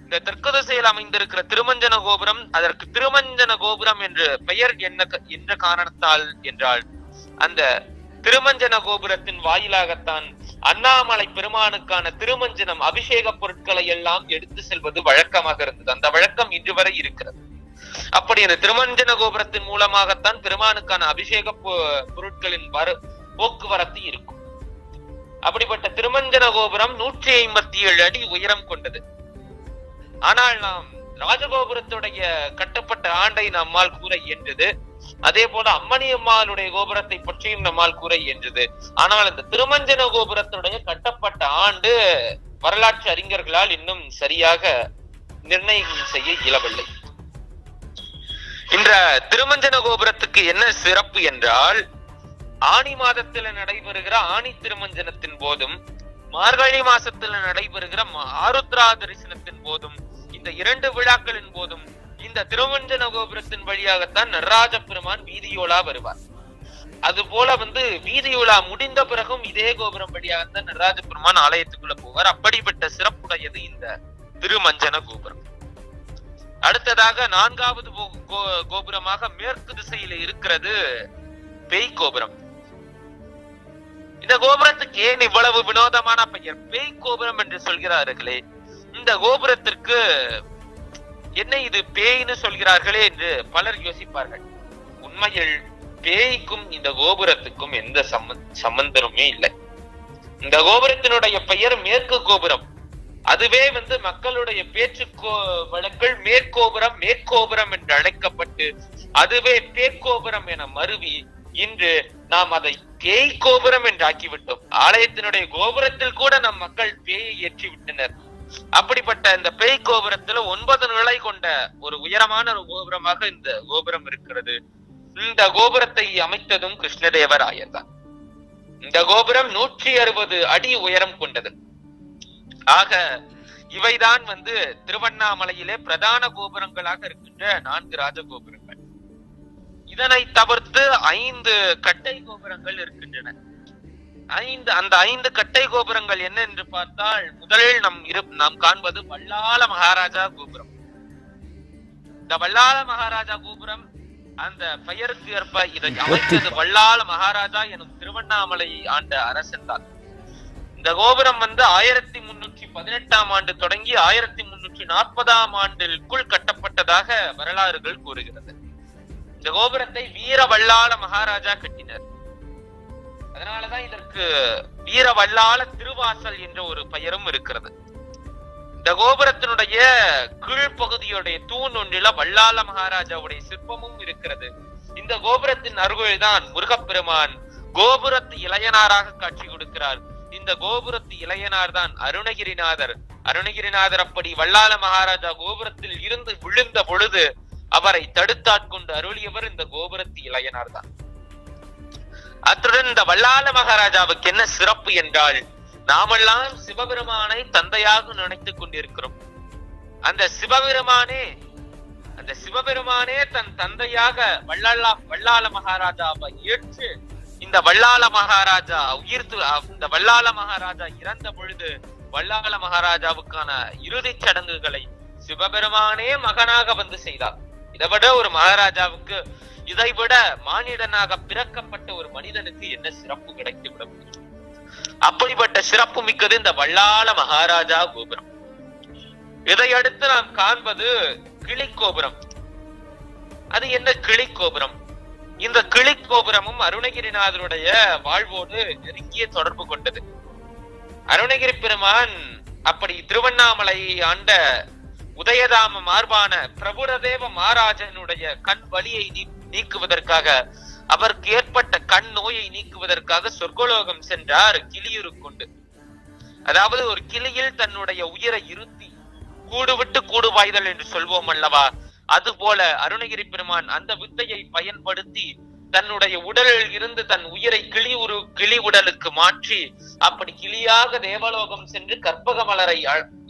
இந்த தெற்கு திசையில் அமைந்திருக்கிற திருமஞ்சன கோபுரம், அதற்கு திருமஞ்சன கோபுரம் என்று பெயர் என்ற காரணத்தால் என்றால், அந்த திருமஞ்சன கோபுரத்தின் வாயிலாகத்தான் அண்ணாமலை பெருமானுக்கான திருமஞ்சனம் அபிஷேக பொருட்களை எல்லாம் எடுத்து செல்வது வழக்கமாக இருந்தது. அந்த வழக்கம் இன்று வரை இருக்கிறது. அப்படி அந்த திருமஞ்சன கோபுரத்தின் மூலமாகத்தான் பெருமானுக்கான அபிஷேக பொருட்களின் போக்குவரத்து இருக்கும். அப்படிப்பட்ட திருமஞ்சன கோபுரம் 157 அடி உயரம் கொண்டது. ஆனால் நாம் ராஜகோபுரத்துடைய கட்டப்பட்ட ஆண்டை நம்மால் கூற இயன்றது. அதே போல அம்மணியம்மாளுடைய கோபுரத்தை பற்றியும் நம்மால் கூற இயன்றது. ஆனால் இந்த திருமஞ்சன கோபுரத்துடைய கட்டப்பட்ட ஆண்டு வரலாற்று அறிஞர்களால் இன்னும் சரியாக நிர்ணயம் செய்ய இயலவில்லை. இந்த திருமஞ்சன கோபுரத்துக்கு என்ன சிறப்பு என்றால், ஆனி மாதத்துல நடைபெறுகிற ஆணி திருமஞ்சனத்தின் போதும் மார்கழி மாசத்துல நடைபெறுகிற ஆருத்ரா தரிசனத்தின் போதும், இந்த 2 விழாக்களின் போதும் இந்த திருமஞ்சன கோபுரத்தின் வழியாகத்தான் நடராஜ பெருமான் வீதியோலா வருவார். அது போல வீதியோலா முடிந்த பிறகும் இதே கோபுரம் வழியாகத்தான் நடராஜ பெருமான் ஆலயத்துக்குள்ள போவார். அப்படிப்பட்ட சிறப்புடையது இந்த திருமஞ்சன கோபுரம். அடுத்ததாக 4வது கோபுரமாக மேற்கு திசையில இருக்கிறது பேய் கோபுரம். இந்த கோபுரத்துக்கு ஏன் இவ்வளவு வினோதமான பெயர் பேய் கோபுரம் என்று சொல்கிறார்களே? இந்த கோபுரத்திற்கு என்ன இது பேய்னு சொல்கிறார்களே என்று பலர் யோசிப்பார்கள். உண்மையில் பேய்க்கும் இந்த கோபுரத்துக்கும் எந்த சம்பந்தமே இல்லை. இந்த கோபுரத்தினுடைய பெயர் மேற்கு கோபுரம். அதுவே மக்களுடைய பேச்சு வழக்கில் மேற்கோபுரம் என்று அழைக்கப்பட்டு அதுவே பேக்கோபுரம் என மருவி இன்று நாம் அதை பேய் கோபுரம் என்று ஆக்கிவிட்டோம். ஆலயத்தினுடைய கோபுரத்தில் கூட நம் மக்கள் பேயை ஏற்றி விட்டனர். அப்படிப்பட்ட இந்த பேய் கோபுரத்துல 9 நிலை கொண்ட ஒரு உயரமான ஒரு கோபுரமாக இந்த கோபுரம் இருக்கிறது. இந்த கோபுரத்தை அமைத்ததும் கிருஷ்ணதேவராயர் தான். இந்த கோபுரம் 160 அடி உயரம் கொண்டது. ஆக இவைதான் திருவண்ணாமலையிலே பிரதான கோபுரங்களாக இருக்கின்ற 4 ராஜகோபுரங்கள். இதனை தவிர்த்து 5 கட்டை கோபுரங்கள் இருக்கின்றன. அந்த 5 கட்டை கோபுரங்கள் என்ன என்று பார்த்தால், முதலில் நாம் காண்பது வல்லாள மகாராஜா கோபுரம். இந்த வல்லாள மகாராஜா கோபுரம் அந்த பெயருக்கு ஏற்ப இதை அமைத்தது வல்லாள மகாராஜா எனும் திருவண்ணாமலையை ஆண்ட அரசன் தான். இந்த கோபுரம் 1318ஆம் ஆண்டு தொடங்கி 1340ஆம் ஆண்டிற்குள் கட்டப்பட்டதாக வரலாறுகள் கூறுகிறது. இந்த கோபுரத்தை வீர வல்லாள மகாராஜா கட்டினர். அதனாலதான் இதற்கு வீர வல்லாள திருவாசல் என்ற ஒரு பெயரும் இருக்கிறது. இந்த கோபுரத்தினுடைய கீழ்ப்பகுதியுடைய தூண் ஒன்றில வல்லாள மகாராஜாவுடைய சிற்பமும் இருக்கிறது. இந்த கோபுரத்தின் அருகில்தான் முருகப்பெருமான் கோபுரத்து இளையனாராக காட்சி கொடுக்கிறார். இந்த கோபுரத்து இளையனார் தான் அருணகிரிநாதர். அருணகிரிநாதர் அப்படி வல்லாள மகாராஜா கோபுரத்தில் இருந்து விழுந்த பொழுது அவரை தடுத்தாட்கொண்டு அருளியவர் இந்த கோபுரத்து இளையனார் தான். அத்துடன் இந்த வல்லாள மகாராஜாவுக்கு என்ன சிறப்பு என்றால், நாமெல்லாம் சிவபெருமானை தந்தையாக நினைத்துக் கொண்டிருக்கிறோம். அந்த சிவபெருமானே தன் தந்தையாக வல்லாள மகாராஜாவை ஏற்று இந்த வல்லாள மகாராஜா இறந்த பொழுது வல்லாள மகாராஜாவுக்கான இறுதி சடங்குகளை சிவபெருமானே மகனாக செய்தார். இதைவிட ஒரு மகாராஜாவுக்கு, இதைவிட மானிடனாக பிறக்கப்பட்ட ஒரு மனிதனுக்கு என்ன சிறப்பு கிடைத்துவிட முடியும்? அப்படிப்பட்ட சிறப்பு மிக்கது இந்த வல்லாள மகாராஜா கோபுரம். இதையடுத்து நாம் காண்பது கிளிக்கோபுரம். அது என்ன கிளிக்கோபுரம்? இந்த கிளிக்கோபுரமும் அருணகிரிநாதருடைய வாழ்வோடு நெருங்கிய தொடர்பு கொண்டது. அருணகிரி பெருமான் அப்படி திருவண்ணாமலையை ஆண்ட உதயதாம மார்பான பிரபுரதேவ மகாராஜனுடைய கண் வலியை நீக்குவதற்காக, அவருக்கு ஏற்பட்ட கண் நோயை நீக்குவதற்காக சொர்க்கலோகம் சென்றார் கிளியுரு கொண்டு. அதாவது ஒரு கிளியில் தன்னுடைய உயிரை இருத்தி கூடு விட்டு கூடு பாய்தல் என்று சொல்வோம் அல்லவா, அதுபோல அருணகிரி பெருமான் அந்த வித்தையை பயன்படுத்தி தன்னுடைய உடலில் இருந்து தன் உயிரை கிளி உடலுக்கு மாற்றி அப்படி கிளியாக தேவலோகம் சென்று கற்பக மலரை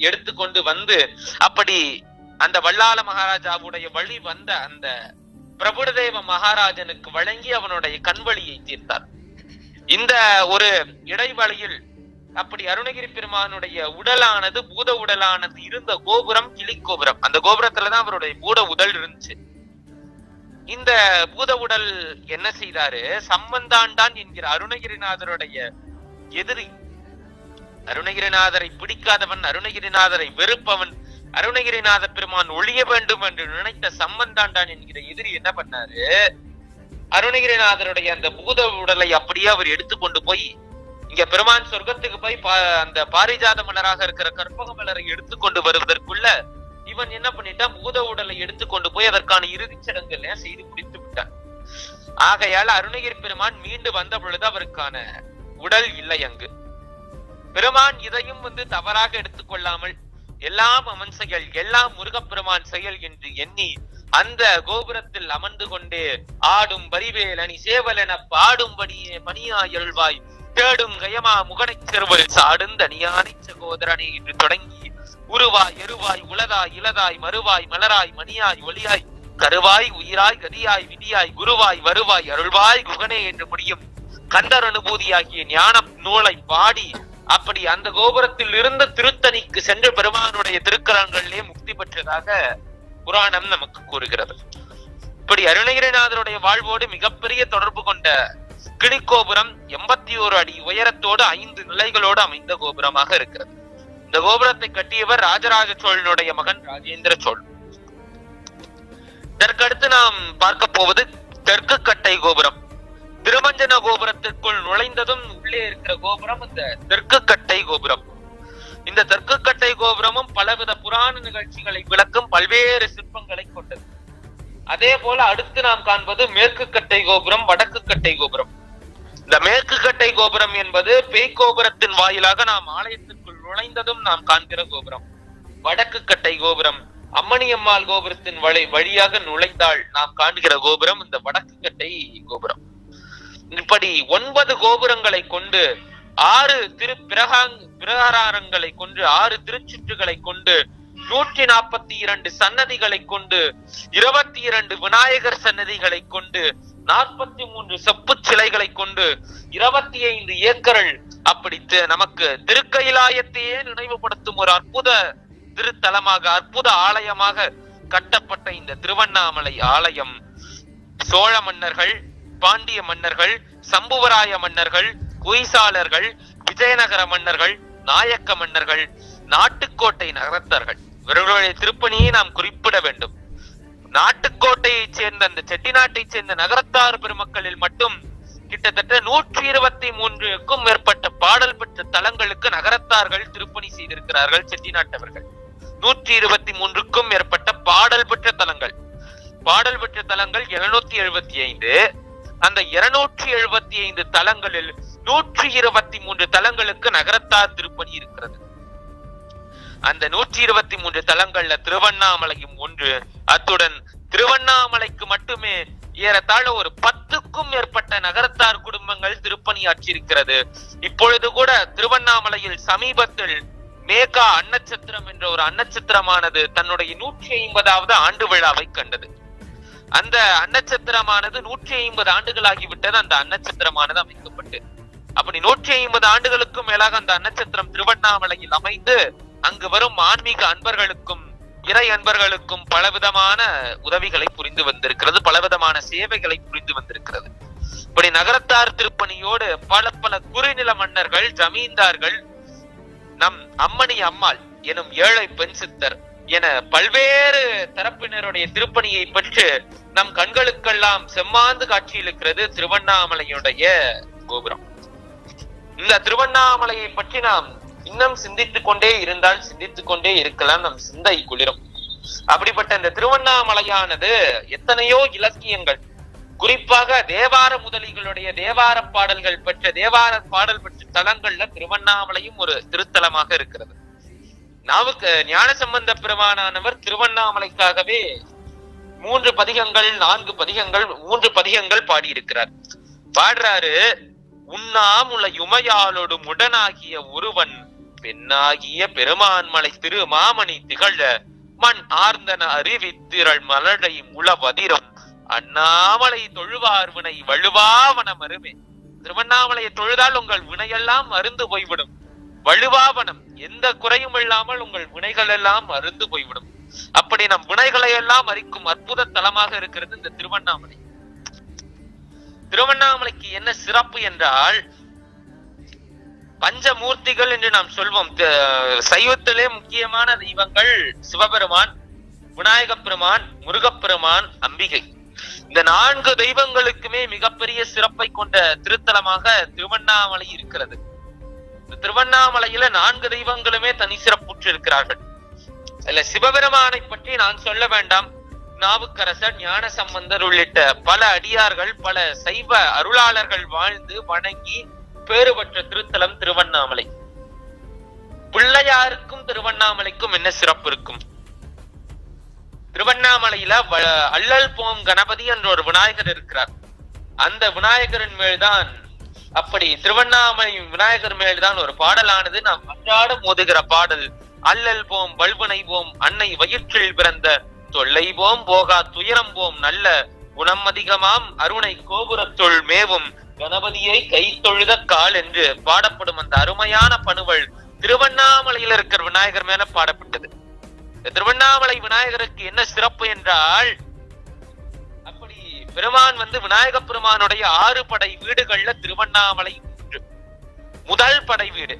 எடுத்துக்கொண்டு அப்படி அந்த வல்லாள மகாராஜாவுடைய வழி வந்த அந்த பிரபுதேவ மகாராஜனுக்கு வழங்கி அவனுடைய கண்வழியை தீர்த்தார். இந்த ஒரு இடைவெளியில் அப்படி அருணகிரி பெருமானுடைய உடலானது பூத உடலானது இருந்த கோபுரம் கிளிக்கோபுரம். அந்த கோபுரத்துலதான் அவருடைய பூத உடல் இருந்துச்சு. இந்த பூத உடல் என்ன செய்தாரு? சம்பந்தாண்டான் என்கிற அருணகிரிநாதருடைய எதிரி, அருணகிரிநாதரை பிடிக்காதவன், அருணகிரிநாதரை வெறுப்பவன், அருணகிரிநாத பெருமான் ஒழிய வேண்டும் என்று நினைத்த சம்பந்தாண்டான் என்கிற எதிரி என்ன பண்ணாரு? அருணகிரிநாதருடைய அந்த பூத உடலை அப்படியே அவர் எடுத்துக்கொண்டு போய் இங்க பெருமான் சொர்க்கத்துக்கு போய் அந்த பாரிஜாத மலராக இருக்கிற கற்பக மலரை எடுத்துக்கொண்டு வருவதற்குள்ள இவன் என்ன பண்ணிட்டான்? பூத உடலை எடுத்துக்கொண்டு போய் அதற்கான இறுதி சடங்குகள் செய்து முடித்து விட்டான். ஆகையால் அருணகிரி பெருமான் மீண்டு வந்த பொழுது அவருக்கான உடல் இல்லை அங்கு. பெருமான் இதையும் தவறாக எடுத்துக்கொள்ளாமல் எல்லாம் அவன் செயல், எல்லாம் முருகப்பெருமான் செயல் என்று எண்ணி அந்த கோபுரத்தில் அமர்ந்து கொண்டே ஆடும் பரிவேல் அணி சேவலென பாடும்படியே பணியாய் எழுவாய் தேடும் கயமா முகனை செருவல் சாடும் தனியானை சகோதரனே என்று தொடங்கி உருவாய் எருவாய் உளதாய் இளதாய் மறுவாய் மலராய் மணியாய் ஒளியாய் கருவாய் உயிராய் கதியாய் விதியாய் குருவாய் வருவாய் அருள்வாய் குகனே என்று முடியும் கந்தர் அனுபூதியாகிய ஞான நூலை பாடி அப்படி அந்த கோபுரத்தில் இருந்து திருத்தணிக்கு சென்று பெருமானுடைய திருக்கரங்களிலே முக்தி பெற்றதாக புராணம் நமக்கு கூறுகிறது. இப்படி அருணகிரிநாதருடைய வாழ்வோடு மிகப்பெரிய தொடர்பு கொண்ட கிளிக்கோபுரம் 81 அடி உயரத்தோடு 5 நிலைகளோடு அமைந்த கோபுரமாக இருக்கிறது. இந்த கோபுரத்தை கட்டியவர் ராஜராஜ சோழனுடைய மகன் ராஜேந்திர சோழன். இதற்கடுத்து நாம் பார்க்க போவது தெற்கு கட்டை கோபுரம். திருமஞ்சன கோபுரத்திற்குள் நுழைந்ததும் உள்ளே இருக்கிற கோபுரம் இந்த தெற்கு கட்டை கோபுரம். இந்த தெற்கு கட்டை கோபுரமும் பலவித புராண நிகழ்ச்சிகளை விளக்கும் பல்வேறு சிற்பங்களை கொண்டது. அதே போல அடுத்து நாம் காண்பது மேற்கு கட்டை கோபுரம், வடக்கு கட்டை கோபுரம். இந்த மேற்கு கட்டை கோபுரம் என்பது பேய் கோபுரத்தின் வாயிலாக நாம் ஆலயத்திற்குள் நுழைந்ததும் நாம் காண்கிற கோபுரம். வடக்கு கட்டை கோபுரம் அம்மணியம்மாள் கோபுரத்தின் வழியாக நுழைந்தால் நாம் காண்கிற கோபுரம் இந்த வடக்கு கட்டை கோபுரம். இப்படி 9 கோபுரங்களை கொண்டு 6 பிரகாரங்களை கொண்டு 6 திருச்சுற்றுகளை கொண்டு 142 சன்னதிகளை கொண்டு 22 விநாயகர் சன்னதிகளை கொண்டு 43 செப்பு சிலைகளை கொண்டு 25 ஏக்கர்கள் அப்படி நமக்கு திருக்கைலாயத்தையே நினைவுபடுத்தும் ஒரு அற்புத திருத்தலமாக, அற்புத ஆலயமாக கட்டப்பட்ட இந்த திருவண்ணாமலை ஆலயம் சோழ மன்னர்கள், பாண்டிய மன்னர்கள், சம்புவராய மன்னர்கள், குய்சாளர்கள், விஜயநகர மன்னர்கள், நாயக்க மன்னர்கள், நாட்டுக்கோட்டை நகரத்தார்கள் இவர்களுடைய திருப்பணியை நாம் குறிப்பிட வேண்டும். நாட்டுக்கோட்டையைச் சேர்ந்த அந்த செட்டிநாட்டை சேர்ந்த நகரத்தார் பெருமக்களில் மட்டும் கிட்டத்தட்ட 123க்கும் மேற்பட்ட பாடல் பெற்ற தலங்களுக்கு நகரத்தார்கள் திருப்பணி செய்திருக்கிறார்கள். செட்டிநாட்டவர்கள் 123க்கும் மேற்பட்ட பாடல் பெற்ற தலங்கள் 775. அந்த 275 தலங்களில் 123 தலங்களுக்கு நகரத்தார் திருப்பணி இருக்கிறது. அந்த 123 தலங்கள்ல திருவண்ணாமலையும் ஒன்று. அத்துடன் திருவண்ணாமலைக்கு மட்டுமே ஏறத்தாழ ஒரு 10க்கும் மேற்பட்ட நகரத்தார் குடும்பங்கள் திருப்பணியாற்றி இருக்கிறது. இப்பொழுது கூட திருவண்ணாமலையில் சமீபத்தில் மேகா அன்னச்சத்திரம் என்ற ஒரு அன்னச்சத்திரமானது தன்னுடைய 150வது ஆண்டு விழாவை கண்டது. அந்த அன்னச்சத்திரமானது 150 ஆண்டுகளாகிவிட்டது. அந்த அன்னச்சத்திரமானது அமைக்கப்பட்டு அப்படி 150 ஆண்டுகளுக்கும் மேலாக அந்த அன்னச்சத்திரம் திருவண்ணாமலையில் அமைந்து அங்கு வரும் ஆன்மீக அன்பர்களுக்கும் இறை அன்பர்களுக்கும் பலவிதமான உதவிகளை புரிந்து வந்திருக்கிறது, பலவிதமான சேவைகளை புரிந்து வந்திருக்கிறது. இப்படி நகரத்தார் திருப்பணியோடு பல குறுநில மன்னர்கள், ஜமீன்தார்கள், நம் அம்மணி அம்மாள் எனும் ஏழை பெண் சித்தர் என பல்வேறு தரப்பினருடைய திருப்பணியை பெற்று நம் கண்களுக்கெல்லாம் செம்மாந்து காட்சியளிக்கிறது திருவண்ணாமலையுடைய கோபுரம். இந்த திருவண்ணாமலையை பற்றி நாம் இன்னும் சிந்தித்துக் கொண்டே இருந்தால் சிந்தித்துக் கொண்டே இருக்கலாம், நம் சிந்தை குளிரும். அப்படிப்பட்ட இந்த திருவண்ணாமலையானது எத்தனையோ இலக்கியங்கள், குறிப்பாக தேவார முதலிகளுடைய தேவார பாடல்கள் பெற்ற தேவார பாடல் பெற்ற தலங்கள்ல திருவண்ணாமலையும் ஒரு திருத்தலமாக இருக்கிறது. ஞானசம்பந்த பெருமானானவர் திருவண்ணாமலைக்காகவே 3 பதிகங்கள் 3 பதிகங்கள் பாடியிருக்கிறார். பாடுறாரு, உண்ணாமுலை உமையாளோடு உடனாகிய ஒருவன் பெண்ணாகிய பெருமான்மலை திருமாமணி திகழ மண் ஆர்ந்தன அறிவித்திரள் மலடை முளவதிரம் அண்ணாமலை தொழுவார் வினை வலுவாவனம் அருமே. திருவண்ணாமலையை தொழுதால் உங்கள் வினையெல்லாம் அருந்து போய்விடும். வலுவாவனம், எந்த குறையும் இல்லாமல் உங்கள் வினைகள் எல்லாம் அருந்து போய்விடும். அப்படி நம் வினைகளை எல்லாம் அரிக்கும் அற்புத தலமாக இருக்கிறது இந்த திருவண்ணாமலை. திருவண்ணாமலைக்கு என்ன சிறப்பு என்றால், பஞ்சமூர்த்திகள் என்று நாம் சொல்வோம். சைவத்திலே முக்கியமான தெய்வங்கள் சிவபெருமான், விநாயக பெருமான், முருகப்பெருமான், அம்பிகை. இந்த 4 தெய்வங்களுக்குமே மிகப்பெரிய சிறப்பை கொண்ட திருத்தலமாக திருவண்ணாமலை இருக்கிறது. இந்த திருவண்ணாமலையில 4 தெய்வங்களுமே தனி சிறப்புற்று இருக்கிறார்கள். இல்ல, சிவபெருமானை பற்றி நான் சொல்ல வேண்டாம். நாவுக்கரசர், ஞான சம்பந்தர் உள்ளிட்ட பல அடியார்கள், பல சைவ அருளாளர்கள் வாழ்ந்து வணங்கி பேறு பெற்ற திருத்தலம் திருவண்ணாமலை. பிள்ளையாருக்கும் திருவண்ணாமலைக்கும் என்ன சிறப்பு இருக்கும்? திருவண்ணாமலையில அல்லல் போம் கணபதி என்ற ஒரு விநாயகர் இருக்கிறார். அந்த விநாயகரின் மேல்தான், அப்படி திருவண்ணாமலை விநாயகர் மேல்தான் ஒரு பாடலானது நாம் அன்றாடம் ஓதுகிற பாடல். அல்லல் போம் வல்வினை போம் அன்னை வயிற்றில் பிறந்த தொல்லை போம் போகா துயரம் போம் நல்ல குணம் அதிகமாம் அருணை கோபுரத்துள் மேவும் கணபதியை கை தொழுத கால் என்று பாடப்படும் அந்த அருமையான பணுவல் திருவண்ணாமலையில் இருக்கிற விநாயகர் மேல பாடப்பட்டது. திருவண்ணாமலை விநாயகருக்கு என்ன சிறப்பு என்றால், அப்படி பெருமான் விநாயக பெருமானுடைய 6 படை வீடுகள்ல திருவண்ணாமலை முதல் படை வீடு.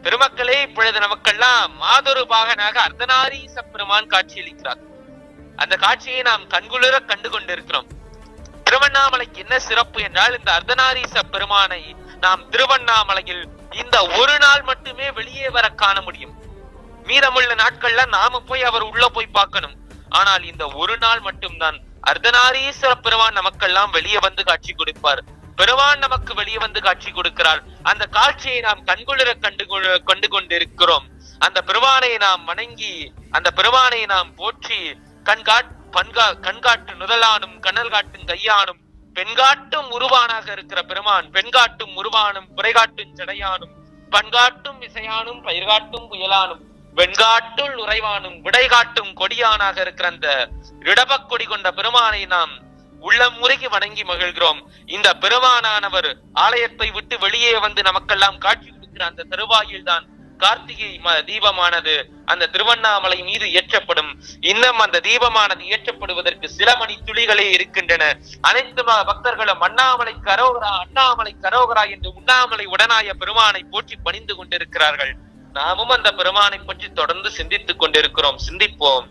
பெருமக்களே, இப்பொழுது நமக்கெல்லாம் மாதொரு பாகனாக அர்த்தநாரீச பெருமான் காட்சியளிக்கிறார். அந்த காட்சியை நாம் கண்குளிர கண்டு கொண்டிருக்கிறோம். திருவண்ணாமலைக்கு என்ன சிறப்பு என்றால், இந்த அர்த்தநாரீச பெருமானை நாம் திருவண்ணாமலையில் இந்த ஒரு நாள் மட்டுமே வெளியே வர காண முடியும். மீதமுள்ள நாட்கள்ல நாம போய் அவர் உள்ள போய் பார்க்கணும். ஆனால் இந்த ஒரு நாள் மட்டும்தான் அர்த்தநாரீஸ்வர பெருமான் நமக்கெல்லாம் வெளியே வந்து காட்சி கொடுப்பார். பெருமான் நமக்கு வெளியே வந்து காட்சி கொடுக்கிறார். அந்த காட்சியை நாம் கண்குளிர கண்டு கொண்டிருக்கிறோம். அந்த பெருமானை நாம் வணங்கி, அந்த பெருமானை நாம் போற்றி, கண்காட்டு நுதலானும் கண்ணல் காட்டும் கையானும் பெண்காட்டும் உருவானாக இருக்கிற பெருமான், பெண்காட்டும் உருவானும் குறைகாட்டும் ஜடையானும் பண்காட்டும் இசையானும் பயிர்காட்டும் புயலானும் வெண்காட்டுள் உறைவானும் விடைகாட்டும் கொடியானாக இருக்கிற அந்த இடபக்கொடி கொண்ட பெருமானை நாம் உள்ளம் முருகி வணங்கி மகிழ்கிறோம். இந்த பெருமானானவர் ஆலயத்தை விட்டு வெளியே வந்து நமக்கெல்லாம் காட்சி கொடுக்கிற அந்த தருவாயில் தான் கார்த்திகை தீபமானது அந்த திருவண்ணாமலை மீது ஏற்றப்படும். இன்னும் அந்த தீபமானது ஏற்றப்படுவதற்கு சில மணி துளிகளே இருக்கின்றன. அனைத்து பக்தர்களும் அண்ணாமலை கரோகரா, அண்ணாமலை கரோகரா என்று உண்ணாமலை உடனாய பெருமானை போற்றி பணிந்து கொண்டிருக்கிறார்கள். நாமும் அந்த பெருமானை பற்றி தொடர்ந்து சிந்தித்துக் கொண்டிருக்கிறோம். சிந்திப்போம்.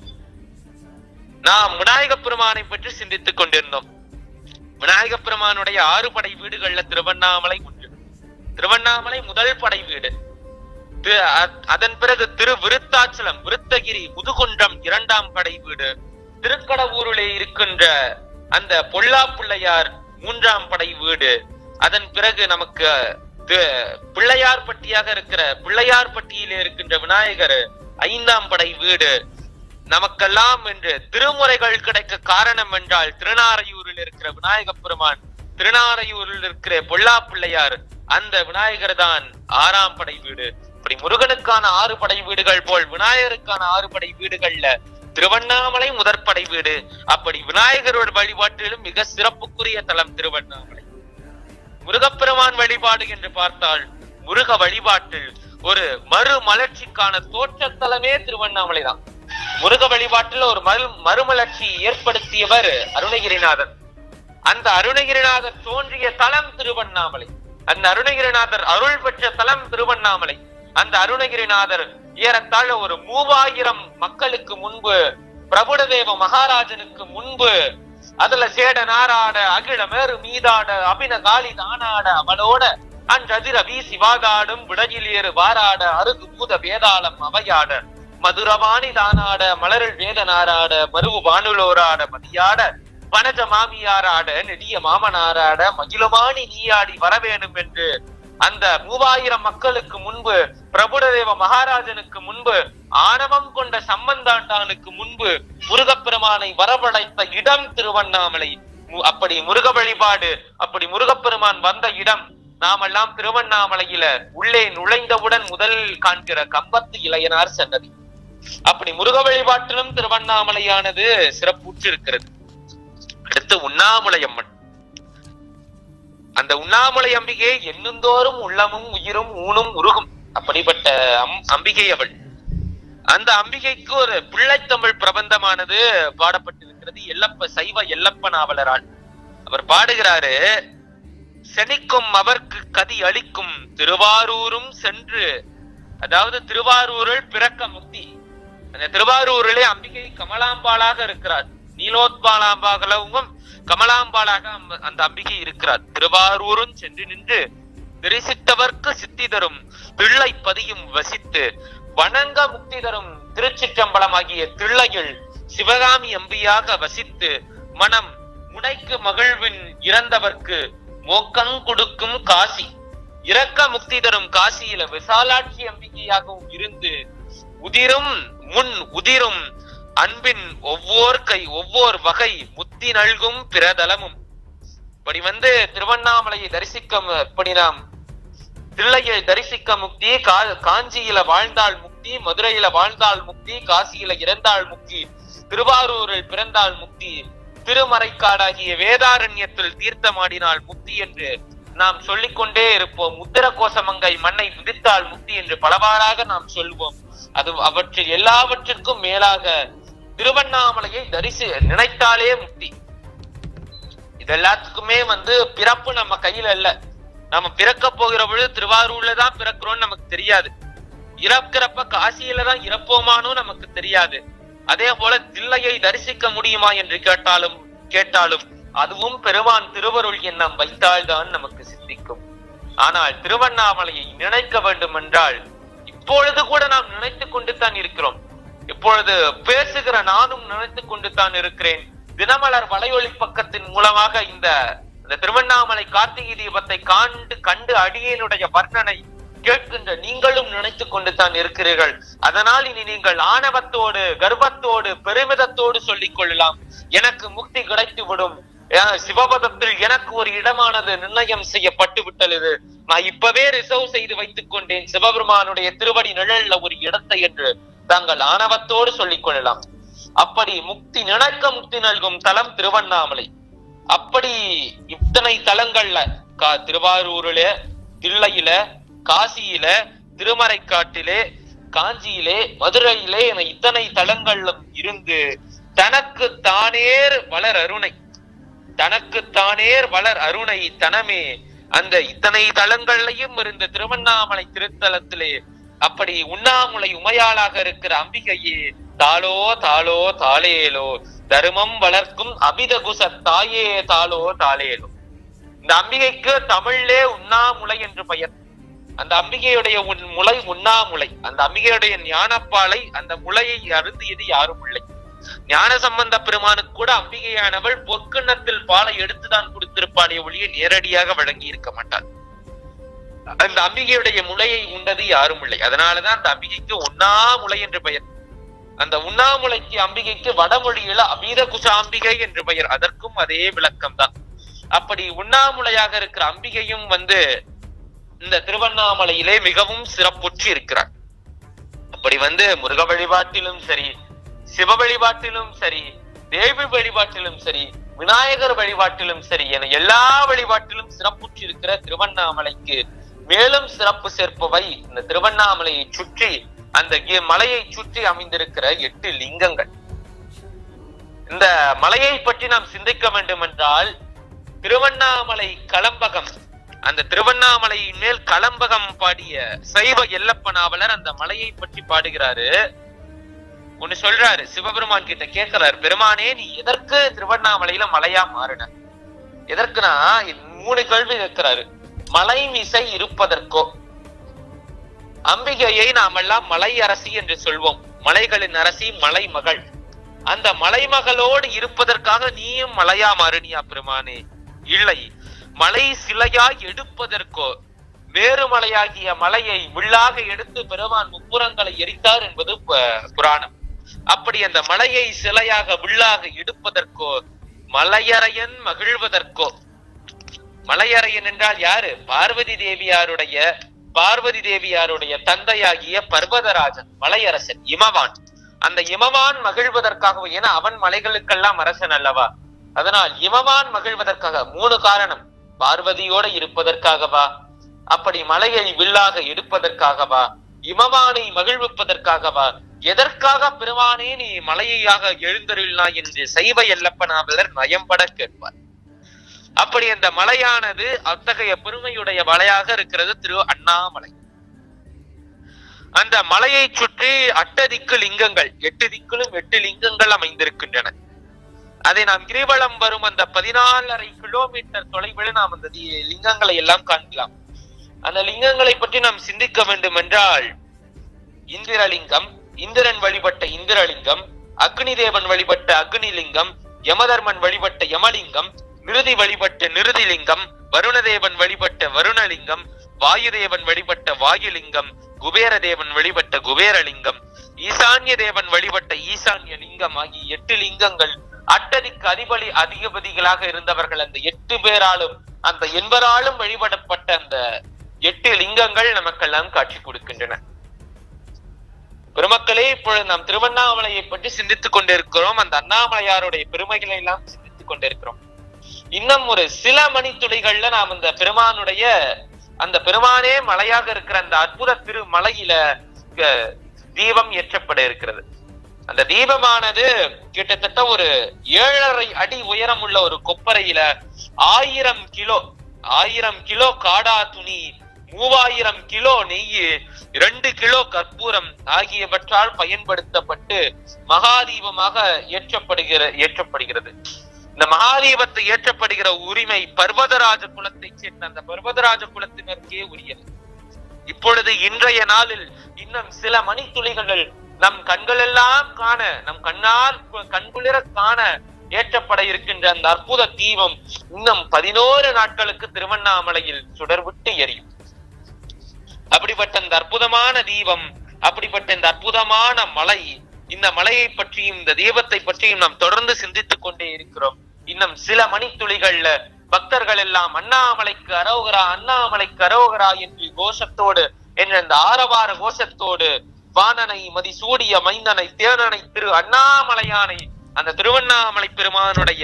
நாம் விநாயக பெருமானை பற்றி சிந்தித்துக் கொண்டிருந்தோம். விநாயக பெருமானுடைய 6 படை வீடுகள்ல திருவண்ணாமலை ஒன்று. திருவண்ணாமலை முதல் படை வீடு. அதன் பிறகு விருத்தாச்சலம், விருத்தகிரி, முதுகுன்றம் 2ஆம் படை வீடு. திருக்கடவூரிலே இருக்கின்ற அந்த பொல்லா பிள்ளையார் 3ஆம் படை வீடு. அதன் பிறகு நமக்கு பிள்ளையார்பட்டியாக இருக்கிற பிள்ளையார்பட்டியிலே இருக்கின்ற விநாயகர் 5ஆம் படை வீடு. நமக்கெல்லாம் என்று திருமுறைகள் கிடைக்க காரணம் என்றால் திருநாரையூரில் இருக்கிற விநாயக பெருமான், திருநாரையூரில் இருக்கிற பொல்லா பிள்ளையார், அந்த விநாயகர் தான் 6ஆம் படை வீடு. இப்படி முருகனுக்கான 6 படை வீடுகள் போல் விநாயகருக்கான 6 படை வீடுகள்ல திருவண்ணாமலை முதற்படை வீடு. அப்படி விநாயகரோட வழிபாட்டிலும் மிக சிறப்புக்குரிய தலம் திருவண்ணாமலை. முருகப்பெருமான் வழிபாடு என்று பார்த்தால் முருக வழிபாட்டில் ஒரு மறுமலர்ச்சிக்கான தோற்றத்தலமே திருவண்ணாமலை தான். முருக வழிபாட்டில் ஒரு மறுமலர்ச்சி ஏற்படுத்தியவர் அருணகிரிநாதர். அந்த அருணகிரிநாதர் தோன்றிய தலம் திருவண்ணாமலை. அந்த அருணகிரிநாதர் அருள் பெற்ற தலம் திருவண்ணாமலை. அந்த அருணகிரிநாதர் ஏறத்தாழ ஒரு 3000 மக்களுக்கு முன்பு, பிரபுடதேவ மகாராஜனுக்கு முன்பு, அதுல சேட நாராட அகில மேறு மீதாட அபின காலி தானாட அவளோட அன்றதிர வீசி வாதாடும் விடையில் ஏறு வாராட அருகு பூத வேதாளம் அவையாட மதுரவாணி தானாட மலரில் வேத நாராட மருவு வானுலோராட மதியாட வனஜ மாமியாராட நெடிய மாமனாராட மகிழமானி நீயாடி வரவேணும் என்று அந்த 3000 மக்களுக்கு முன்பு, பிரபுடதேவ மகாராஜனுக்கு முன்பு, ஆணவம் கொண்ட சம்பந்தாண்டானுக்கு முன்பு முருகப்பெருமானை வரவழைத்த இடம் திருவண்ணாமலை. அப்படி முருக வழிபாடு, அப்படி முருகப்பெருமான் வந்த இடம். நாமெல்லாம் திருவண்ணாமலையில உள்ளே நுழைந்தவுடன் முதலில் காண்கிற கம்பத்து இளையனார் சன்னதி. அப்படி முருக வழிபாட்டிலும் திருவண்ணாமலையானது சிறப்புற்று இருக்கிறது. அடுத்து உண்ணாமுலை அம்மன். அந்த உண்ணாமுலை அம்பிகை எண்ணுந்தோறும் உள்ளமும் உயிரும் ஊனும் உருகும். அப்படிப்பட்ட அம்பிகை அவள். அந்த அம்பிகைக்கு ஒரு பிள்ளைத்தமிழ் பிரபந்தமானது பாடப்பட்டிருக்கிறது சைவ எல்லப்ப நாவலரால். அவர் பாடுகிறாரு: செனிக்கும் அவர்க்கு கதி அளிக்கும் திருவாரூரும் சென்று. அதாவது திருவாரூரில் பிறக்க முக்தி. அந்த திருவாரூரிலே அம்பிகை கமலாம்பாளாக இருக்கிறார். நீலோத்பாலாம்பாகவும் கமலாம்பாளாக அந்த அம்பிகை இருக்கிறார். திருவாரூரும் சென்று நின்று தரிசித்தவர்க்கு சித்தி தரும் பிள்ளை பதியும் வசித்து வணங்க முக்தி தரும் திருச்சிற்றம்பலமாகிய திள்ளையில் சிவகாமி அம்பியாக வசித்து மனம் முனைக்கு மகிழ்வின் இறந்தவர்க்கு மோக்கங் கொடுக்கும் காசி இரக்க முக்தி தரும் காசியில விசாலாட்சி அம்பிகையாகவும் இருந்து உதிரும் அன்பின் ஒவ்வொரு வகை முத்தி நல்கும் பிரதலமும். இப்படி திருவண்ணாமலையை தரிசிக்க, இப்படி நாம் தில்லையை தரிசிக்க முக்தி, காஞ்சியில வாழ்ந்தால் முக்தி, மதுரையில வாழ்ந்தால் முக்தி, காசியில இறந்தால் முக்தி, திருவாரூரில் பிறந்தால் முக்தி, திருமறைக்காடாகிய வேதாரண்யத்தில் தீர்த்தமாடினால் முக்தி என்று நாம் சொல்லிக்கொண்டே இருப்போம். உத்தர கோசமங்கை மண்ணை விதித்தால் முக்தி என்று பலவாறாக நாம் சொல்வோம். அது அவற்றில் எல்லாவற்றிற்கும் மேலாக திருவண்ணாமலையை நினைத்தாலே முக்தி. இதெல்லாத்துக்குமே பிறப்பு நம்ம கையில இல்ல. நம்ம பிறக்க போகிற பொழுது திருவாரூர்ல தான் பிறக்கிறோம்னு நமக்கு தெரியாது. இறக்கிறப்ப காசியில தான் இறப்போமானும் நமக்கு தெரியாது. அதே போல தில்லையை தரிசிக்க முடியுமா என்று கேட்டாலும் அதுவும் பெருமான் திருவருள் எண்ணம் வைத்தால்தான் நமக்கு சித்திக்கும். ஆனால் திருவண்ணாமலையை நினைக்க வேண்டும் என்றால் இப்பொழுது கூட நாம் நினைத்துக் கொண்டு தான் இருக்கிறோம். இப்பொழுது பேசுகிற நானும் நினைத்துக் கொண்டு தான் இருக்கிறேன். தினமலர் வலையொலி பக்கத்தின் மூலமாக இந்த அந்த திருவண்ணாமலை கார்த்திகை தீபத்தை கண்டு அடியேனுடைய வர்ணனை கேட்கின்ற நீங்களும் நினைத்துக் கொண்டு தான் இருக்கிறீர்கள். அதனால் இனி நீங்கள் ஆணவத்தோடு, கர்வத்தோடு, பெருமிதத்தோடு சொல்லிக் கொள்ளலாம், எனக்கு முக்தி கிடைத்து விடும், சிவபதத்தில் எனக்கு ஒரு இடமானது நிர்ணயம் செய்யப்பட்டு விட்டது, நான் இப்பவே ரிசர்வ் செய்து வைத்துக் கொண்டேன் சிவபெருமானுடைய திருவடி நிழல்ல ஒரு இடத்தை என்று தாங்கள் ஆணவத்தோடு சொல்லிக் கொள்ளலாம். அப்படி முக்தி முக்தி நல்கும் தலம் திருவண்ணாமலை. அப்படி இத்தனை தலங்கள்ல திருவாரூரில, தில்லையில, காசியில, திருமறைக்காட்டிலே, காஞ்சியிலே, மதுரையிலே என இத்தனை தலங்களும் இருந்து தனக்கு தானேர் வளர் அருணை தனமே அந்த இத்தனை தலங்களையும் இருந்த திருவண்ணாமலை திருத்தலத்திலே அப்படி உண்ணாமுலை உமையாளாக இருக்கிற அம்பிகையே தாளோ தாளோ தாளேலோ தருமம் வளர்க்கும் அபிதகுச தாயே தாளோ தாளேலோ. இந்த அம்பிகைக்கு தமிழ்லே உண்ணாமுலை என்று பெயர். அந்த அம்பிகையுடைய முலை உண்ணாமுலை. அந்த அம்பிகையுடைய ஞானப்பாலை, அந்த முளையை அருந்தியது யாரும் இல்லை. ஞான சம்பந்த பெருமானுக்கு கூட அம்பிகையானவள் பொற்கிண்ணத்தில் பாலை எடுத்துதான் கொடுத்திருப்பாளே ஒழிய நேரடியாக வழங்கி இருக்க மாட்டாள். அந்த அம்பிகையுடைய முளையை உண்டது யாரும் இல்லை. அதனாலதான் அந்த அம்பிகைக்கு உண்ணாமுலை என்று பெயர். அந்த உண்ணாமுலைக்கு அம்பிகைக்கு வடமொழியில அபீத குசாம்பிகை என்று பெயர். அதற்கும் அதே விளக்கம் தான். அப்படி உண்ணாமுலையாக இருக்கிற அம்பிகையும் இந்த திருவண்ணாமலையிலே மிகவும் சிறப்புற்று இருக்கிறார். அப்படி முருக வழிபாட்டிலும் சரி, சிவ வழிபாட்டிலும் சரி, தேவி வழிபாட்டிலும் சரி, விநாயகர் வழிபாட்டிலும் சரி என எல்லா வழிபாட்டிலும் சிறப்புற்று இருக்கிற திருவண்ணாமலைக்கு மேலும் சிறப்பு சேர்ப்பவை இந்த திருவண்ணாமலையை சுற்றி, அந்த மலையை சுற்றி அமைந்திருக்கிற 8 லிங்கங்கள். இந்த மலையை பற்றி நாம் சிந்திக்க வேண்டும் என்றால் திருவண்ணாமலை கலம்பகம், அந்த திருவண்ணாமலையின் மேல் கலம்பகம் பாடிய சைவ எல்லப்ப நாவலர் அந்த மலையை பற்றி பாடுகிறாரு. ஒண்ணு சொல்றாரு, சிவபெருமான் கிட்ட கேட்கிறாரு, பெருமானே நீ எதற்கு திருவண்ணாமலையில மலையா மாறின? எதற்குனா 3 கேள்வி கேட்கிறாரு. மலை மிசை இருப்பதற்கோ, அம்பிகையை நாமெல்லாம் மலை அரசி என்று சொல்வோம், மலைகளின் அரசி மலை மகள், அந்த மலைமகளோடு இருப்பதற்காக நீயும் மலையா மாறினியா பெருமானே? இல்லை. மலை சிலையாய் எடுப்பதற்கோ, வேறு மலையாகிய மலையை வில்லாக எடுத்து பெருமான் முப்புறங்களை எரித்தார் என்பது புராணம். அப்படி அந்த மலையை சிலையாக வில்லாக எடுப்பதற்கோ, மலையறையன் மகிழ்வதற்கோ. மலையறையன் என்றால் யாரு? பார்வதி தேவியாருடைய தந்தையாகிய பர்வதராஜன், மலையரசன், இமவான். அந்த இமவான் மகிழ்வதற்காகவோ, ஏன்னா அவன் மலைகளுக்கெல்லாம் அரசன் அல்லவா, அதனால் இமவான் மகிழ்வதற்காக 3 காரணம். பார்வதியோட இருப்பதற்காகவா, அப்படி மலையை வில்லாக எடுப்பதற்காகவா, இமவானை மகிழ்விப்பதற்காகவா, எதற்காக பெருமானே நீ மலையாக எழுந்தருளினா என்று சைவ எல்லப்ப நாவலர் நயம்பட கேட்பார். அப்படி அந்த மலையானது அத்தகைய பெருமையுடைய மலையாக இருக்கிறது திரு அண்ணாமலை. அந்த மலையை சுற்றி 8 திக்கு லிங்கங்கள், 8 திக்கிலும் 8 லிங்கங்கள் அமைந்திருக்கின்றன. அதை நாம் கிரிவலம் வரும் அந்த 14.5 கிலோமீட்டர் தொலைவில் நாம் அந்த லிங்கங்களை எல்லாம் காண்கலாம். அந்த லிங்கங்களை பற்றி நாம் சிந்திக்க வேண்டும் என்றால், இந்திரலிங்கம், இந்திரன் வழிபட்ட இந்திரலிங்கம், அக்னி தேவன் வழிபட்ட அக்னிலிங்கம், யமதர்மன் வழிபட்ட யமலிங்கம், நிருதி வழிபட்ட நிருதிலிங்கம், வருணதேவன் வழிபட்ட வருணலிங்கம், வாயுதேவன் வழிபட்ட வாயுலிங்கம், குபேரதேவன் வழிபட்ட குபேரலிங்கம், ஈசான்ய தேவன் வழிபட்ட ஈசான்ய லிங்கம் ஆகிய 8 லிங்கங்கள் அட்டதிக்கு அதிபதிகளாக இருந்தவர்கள். அந்த 8 பேராலும் அந்த 80 வழிபடப்பட்ட அந்த 8 லிங்கங்கள் நமக்கெல்லாம் காட்சி கொடுக்கின்றன. பெருமக்களே, இப்பொழுது நாம் திருவண்ணாமலையை பற்றி சிந்தித்துக் கொண்டிருக்கிறோம். அந்த அண்ணாமலையாருடைய பெருமைகளை எல்லாம் சிந்தித்துக் கொண்டிருக்கிறோம். இன்னும் ஒரு சில மணித்துளிகள்ல நாம் அந்த பெருமானுடைய, அந்த பெருமானே மலையாக இருக்கிற அந்த அற்புத திருமலையில தீபம் ஏற்றப்பட இருக்கிறது. அந்த தீபமானது கிட்டத்தட்ட ஒரு 7.5 அடி உயரம் உள்ள ஒரு கொப்பரையில 1000 கிலோ காடா துணி, 3000 கிலோ நெய், 2 கிலோ கற்பூரம் ஆகியவற்றால் பயன்படுத்தப்பட்டு மகாதீபமாக ஏற்றப்படுகிறது. இந்த மகாதீபத்தை ஏற்றப்படுகிற உரிமை பர்வதராஜ குலத்தை சேர்ந்த அந்த பர்வதராஜ குலத்தினருக்கே உரியது. இப்பொழுது இன்றைய நாளில் இன்னும் சில மணித்துளிகள் நம் கண்கள் எல்லாம் காண, நம் கண்குளிர காண ஏற்றப்பட இருக்கின்ற அந்த அற்புத தீபம் இன்னும் 11 நாட்களுக்கு திருவண்ணாமலையில் சுடர்விட்டு எரியும். அப்படிப்பட்ட இந்த அற்புதமான தீபம், அப்படிப்பட்ட இந்த அற்புதமான மலை, இந்த மலையை பற்றியும் இந்த தீபத்தை பற்றியும் நாம் தொடர்ந்து சிந்தித்துக் கொண்டே இருக்கிறோம். இன்னும் சில மணித்துளிகள்ல பக்தர்கள் எல்லாம் அண்ணாமலைக்கு அரோகரா, அண்ணாமலைக்கு அரோகரா என்று கோஷத்தோடு, என்ற இந்த ஆரவார கோஷத்தோடு வானனை மதிசூடிய மைந்தனை தேனனை திரு அண்ணாமலையானை, அந்த திருவண்ணாமலை பெருமானுடைய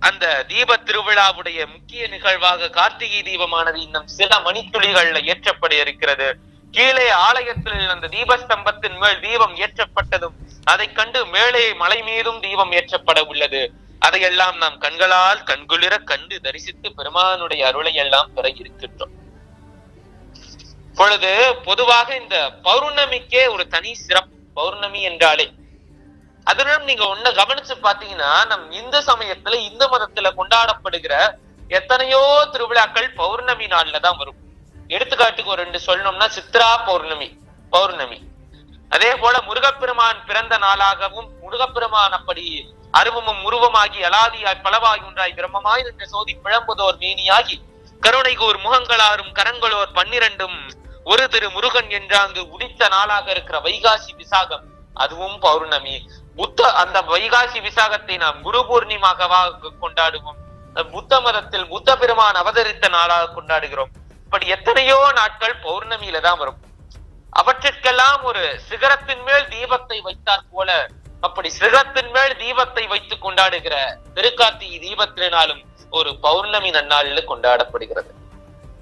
அந்த தீப திருவிழாவுடைய முக்கிய நிகழ்வாக கார்த்திகை தீபமானது இன்னும் சில மணித்துளிகள்ல ஏற்றப்பட இருக்கிறது. கீழே ஆலயத்தில் அந்த தீபஸ்தம்பத்தின் மேல் தீபம் ஏற்றப்பட்டதும் அதை கண்டு மேலே மலை மீதும் தீபம் ஏற்றப்பட உள்ளது. அதையெல்லாம் நாம் கண்களால் கண்குளிர கண்டு தரிசித்து பெருமானுடைய அருளை எல்லாம் பெற இருக்கின்றோம். இப்பொழுது பொதுவாக இந்த பௌர்ணமிக்கே ஒரு தனி சிறப்பு. பௌர்ணமி என்றாலே அதனுடன் நீங்க ஒண்ணு கவனிச்சு பாத்தீங்கன்னா, நம் இந்து சமயத்துல, இந்து மதத்துல கொண்டாடப்படுகிற எத்தனையோ திருவிழாக்கள் பௌர்ணமி நாள்ல தான் வரும். எடுத்துக்காட்டுக்கு ஒரு 2 சொல்லணும்னா, சித்ரா பௌர்ணமி. அதே போல முருகப்பெருமான் பிறந்த நாளாகவும், முருகப்பெருமான் அப்படி அருவமும் உருவமாகி அலாதியாய் பலவாய் ஒன்றாய் பிரம்மமாய் நின்ற சோதி பிழம்புதோர் மீனியாகி கருணைகூர் முகங்களாரும் கரங்களோர் 12ம் ஒரு திரு முருகன் என்றாங்கு உதித்த நாளாக இருக்கிற வைகாசி விசாகம், அதுவும் பௌர்ணமி. அந்த வைகாசி விசாகத்தை நாம் குரு பூர்ணிமாகவாக கொண்டாடுவோம். புத்த மதத்தில் புத்த பெருமான் அவதரித்த நாளாக கொண்டாடுகிறோம். இப்படி எத்தனையோ நாட்கள் பௌர்ணமியில தான் வரும். அவற்றிற்கெல்லாம் ஒரு சிகரத்தின் மேல் தீபத்தை வைத்தாற் போல, அப்படி சிகரத்தின் மேல் தீபத்தை வைத்து கொண்டாடுகிற திருக்கார்த்திகை தீபத்தினாலும் ஒரு பௌர்ணமி நன்னாள்ல கொண்டாடப்படுகிறது.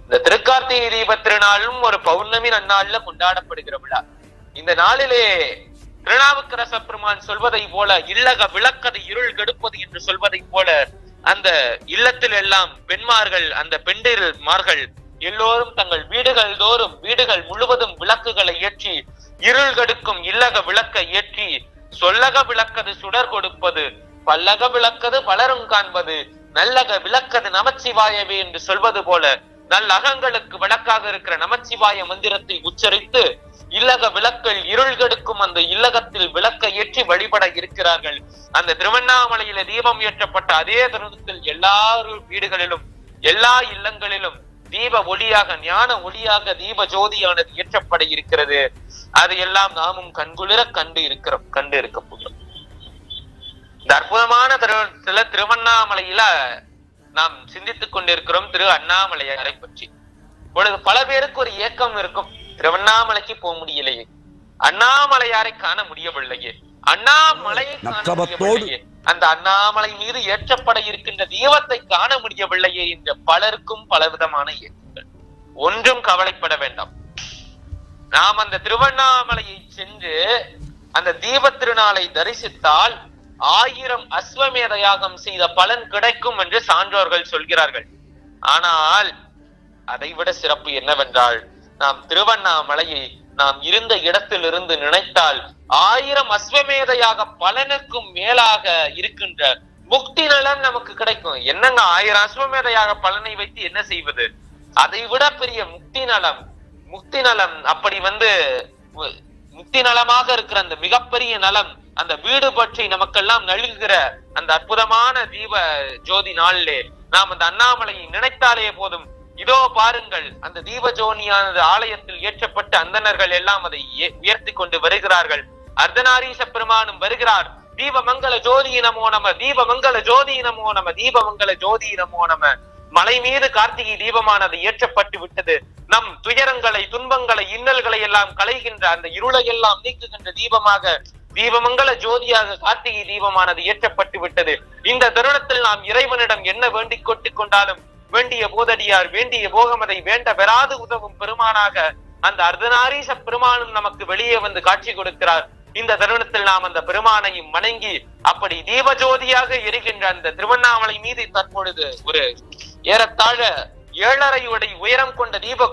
இந்த திருக்கார்த்திகை தீப திருநாளும் ஒரு பௌர்ணமி நன்னாள்ல கொண்டாடப்படுகிற விழா. இந்த நாளிலே திருநாவுக்கரச பெருமான் சொல்வதை போல, இல்லக விளக்கது இருள் கெடுப்பது என்று சொல்வதை போல, அந்த இல்லத்தில் எல்லாம் பெண்மார்கள், அந்த பெண்டிர்மார்கள் எல்லோரும் தங்கள் வீடுகள் தோறும், வீடுகள் முழுவதும் விளக்குகளை ஏற்றி, இருள் கெடுக்கும் இல்லக விளக்கை ஏற்றி, சொல்லக விளக்கது சுடர் கொடுப்பது, பல்லக விளக்கது பலரும் காண்பது, நல்லக விளக்கது நமச்சிவாயவே என்று சொல்வது போல, நல்லகங்களுக்கு விளக்காக இருக்கிற நமச்சிவாய மந்திரத்தை உச்சரித்து இல்லக விளக்கில் இருள் கெடுக்கும் அந்த இல்லகத்தில் விளக்கை ஏற்றி வழிபட இருக்கிறார்கள். அந்த திருவண்ணாமலையில தீபம் ஏற்றப்பட்ட அதே தருணத்தில் எல்லா வீடுகளிலும், எல்லா இல்லங்களிலும் தீப ஒளியாக, ஞான ஒளியாக தீப ஜோதியானது ஏற்றப்பட இருக்கிறது. அதையெல்லாம் நாமும் கண்குளிர கண்டு இருக்க போகிறோம். இந்த அற்புதமான தருணத்துல திருவண்ணாமலையில நாம் சிந்தித்துக் கொண்டிருக்கிறோம் திரு அண்ணாமலையாரை பற்றி. இப்பொழுது பல பேருக்கு ஒரு ஏக்கம் இருக்கும், திருவண்ணாமலைக்கு போக முடியலையே, அண்ணாமலையாரை காண முடியவில்லையே, அண்ணாமலையை காண முடியவில்லையே, அந்த அண்ணாமலை மீது ஏற்றப்பட இருக்கின்ற தீபத்தை காண முடியவில்லையே என்ற பலருக்கும் பலவிதமான ஏக்கங்கள். ஒன்றும் கவலைப்பட வேண்டாம். நாம் அந்த திருவண்ணாமலையை சென்று அந்த தீப திருநாளை தரிசித்தால் 1000 அஸ்வமேத யாகம் செய்த பலன் கிடைக்கும் என்று சான்றோர்கள் சொல்கிறார்கள். ஆனால் அதைவிட சிறப்பு என்னவென்றால், நாம் திருவண்ணாமலையை நாம் இருந்த இடத்திலிருந்து நினைத்தால் 1000 அஸ்வமேத யாக பலனுக்கும் மேலாக இருக்கின்ற முக்தி நலம் நமக்கு கிடைக்கும். என்னங்க 1000 அஸ்வமேத யாக பலனை வைத்து என்ன செய்வது? அதை விட பெரிய முக்தி நலம் அப்படி முக்தி நலமாக இருக்கிற அந்த மிகப்பெரிய நலம், அந்த வீடு பற்றி நமக்கெல்லாம் நல்குகிற அந்த அற்புதமான தீப ஜோதி நாளிலே நாம் அந்த அண்ணாமலையை நினைத்தாலே போதும். இதோ பாருங்கள், அந்த தீப ஜோதியானது ஆலயத்தில் ஏற்றப்பட்டு அந்தணர்கள் எல்லாம் அதை உயர்த்தி கொண்டு வருகிறார்கள். அர்த்தநாரீச பெருமானும் வருகிறார். தீபமங்கல ஜோதி நமோ நம, தீபமங்கல ஜோதி நமோ நம, தீபமங்கல ஜோதி நமோ நம. மலை மீது கார்த்திகை தீபமானது ஏற்றப்பட்டு விட்டது. நம் துயரங்களை, துன்பங்களை, இன்னல்களை எல்லாம் களைகின்ற, அந்த இருளை எல்லாம் நீக்குகின்ற தீபமாக, தீபமங்கல ஜோதியாக கார்த்திகை தீபமானது ஏற்றப்பட்டு விட்டது. இந்த தருணத்தில் நாம் இறைவனிடம் என்ன வேண்டிக் கொண்டு கொண்டாலும், வேண்டிய போதடியார், வேண்டிய போகமதை வேண்ட பெறாது உதவும் பெருமானாக அந்த அர்த்தநாரீச பெருமானும் நமக்கு வெளியே வந்து காட்சி கொடுக்கிறார். இந்த தருணத்தில் நாம் அந்த பெருமானையும் வணங்கி அப்படி தீபஜோதியாக எரிகின்ற அந்த திருவண்ணாமலை மீது தற்பொழுது ஒரு ஏறத்தாழ 7.5 உயரம் கொண்ட தீப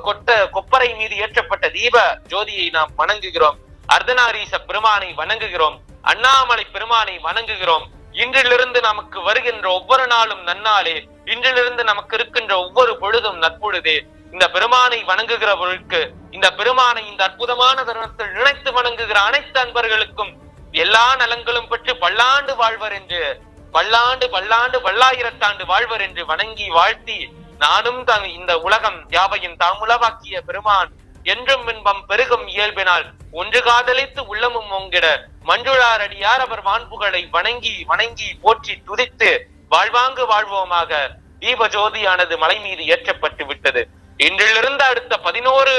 கொப்பரை மீது ஏற்றப்பட்ட தீப ஜோதியை நாம் வணங்குகிறோம். அர்த்தநாரீச பெருமானை வணங்குகிறோம். அண்ணாமலை பெருமானை வணங்குகிறோம். இன்றிலிருந்து நமக்கு வருகின்ற ஒவ்வொரு நாளும் நன்னாளே, இன்றிலிருந்து நமக்கு இருக்கின்ற ஒவ்வொரு பொழுதும் நற்பொழுதே. இந்த பெருமானை வணங்குகிறவர்களுக்கு, இந்த பெருமானை இந்த அற்புதமான தருணத்தில் நினைத்து வணங்குகிற அனைத்து அன்பர்களுக்கும் எல்லா நலங்களும் பெற்று பல்லாண்டு வாழ்வர் என்று பல்லாண்டு பல்லாண்டு பல்லாயிரத்தாண்டு வாழ்வர் என்று வணங்கி வாழ்த்தி, நானும் இந்த உலகம் யாவையும் தாமுலவாக்கிய பெருமான் என்றும் இன்பம் பெருகும் இயல்பினால் ஒன்று காதலித்து உள்ளமும் ஓங்கிட மஞ்சுளார் அடியார் அவர் வான்புகளை வணங்கி வணங்கி போற்றி துதித்து வாழ்வாங்கு வாழ்வோமாக தீப ஜோதியானது மலை மீது ஏற்றப்பட்டு விட்டது. இன்றிலிருந்து அடுத்த 11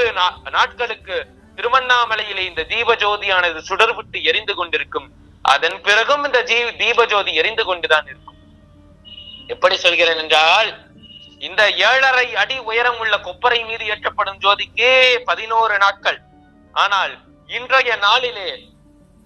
நாட்களுக்கு திருவண்ணாமலையிலே இந்த தீப ஜோதியானது சுடர்விட்டு எரிந்து கொண்டிருக்கும். அதன் பிறகும் இந்த தீப ஜோதி எரிந்து கொண்டுதான் இருக்கும். எப்படி சொல்கிறேன் என்றால், இந்த 7.5 அடி உயரம் உள்ள கொப்பரை மீது ஏற்றப்படும் ஜோதிக்கு 11 நாட்கள். ஆனால் இன்றைய நாளிலே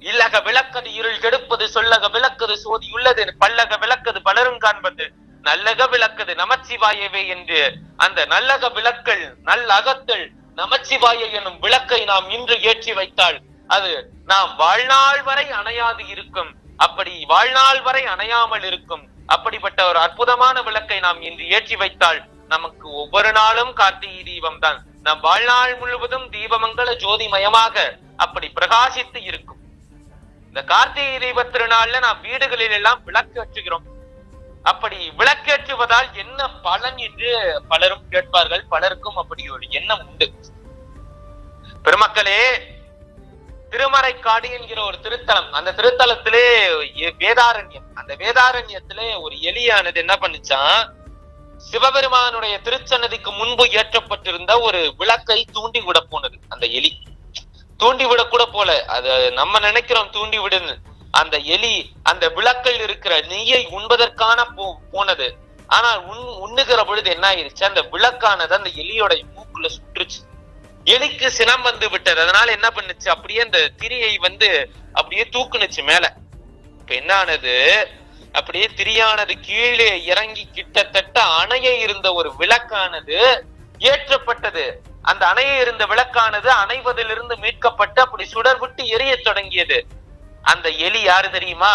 இல்லக விளக்கது இருள் கெடுப்பது, சொல்லக விளக்கது சோதி உள்ளது, பல்லக விளக்கது பலரும் காண்பது, நல்லக விளக்கது நமச்சிவாயவே என்று அந்த நல்லக விளக்கல் நல்லகத்தில் நமச்சிவாய எனும் விளக்கை நாம் இன்று ஏற்றி வைத்தால் அது நாம் வாழ்நாள் வரை அணையாது இருக்கும். அப்படி வாழ்நாள் வரை அணையாமல் இருக்கும் அப்படிப்பட்ட ஒரு அற்புதமான விளக்கை நாம் இன்று ஏற்றி வைத்தால் நமக்கு ஒவ்வொரு நாளும் கார்த்திகை தீபம் தான். நம் வாழ்நாள் முழுவதும் தீபமங்கள ஜோதிமயமாக அப்படி பிரகாசித்து இருக்கும். இந்த கார்த்திகை தீப திருநாள்ல நாம் வீடுகளில் எல்லாம் விளக்கு ஏற்றுகிறோம். அப்படி விளக்கேற்றுவதால் என்ன பலன் என்று பலரும் கேட்பார்கள். பலருக்கும் அப்படி ஒரு எண்ணம் உண்டு. பெருமக்களே, திருமறைக்காடு என்கிற ஒரு திருத்தலம், அந்த திருத்தலத்திலே வேதாரண்யம், அந்த வேதாரண்யத்திலே ஒரு எலியானது என்ன பண்ணுச்சான், சிவபெருமானுடைய திருச்சன்னதிக்கு முன்பு ஏற்றப்பட்டிருந்த ஒரு விளக்கை தூண்டி விட போனது. அந்த எலி தூண்டி விட கூட போல, அது நம்ம நினைக்கிறோம் தூண்டி விடுன்னு. அந்த எலி அந்த விளக்கில் இருக்கிற நெய்யை உண்பதற்கான போனது. ஆனால் உண்ணுகிற பொழுது என்ன ஆயிருச்சு, அந்த விளக்கானது அந்த எலியோட மூக்குல சுற்றுச்சு. எலிக்கு சினம் வந்து விட்டது. அதனால என்ன பண்ணுச்சு, அப்படியே அந்த திரியை அப்படியே தூக்குனுச்சு மேல. இப்ப என்ன ஆனது, அப்படியே திரியானது கீழே இறங்கி கிட்டத்தட்ட அணைய இருந்த ஒரு விளக்கானது ஏற்றப்பட்டது. அந்த அணைய இருந்த விளக்கானது அணைவதிலிருந்து மீட்கப்பட்டு அப்படி சுடர் விட்டு எரிய தொடங்கியது. அந்த எலி யாரு தெரியுமா?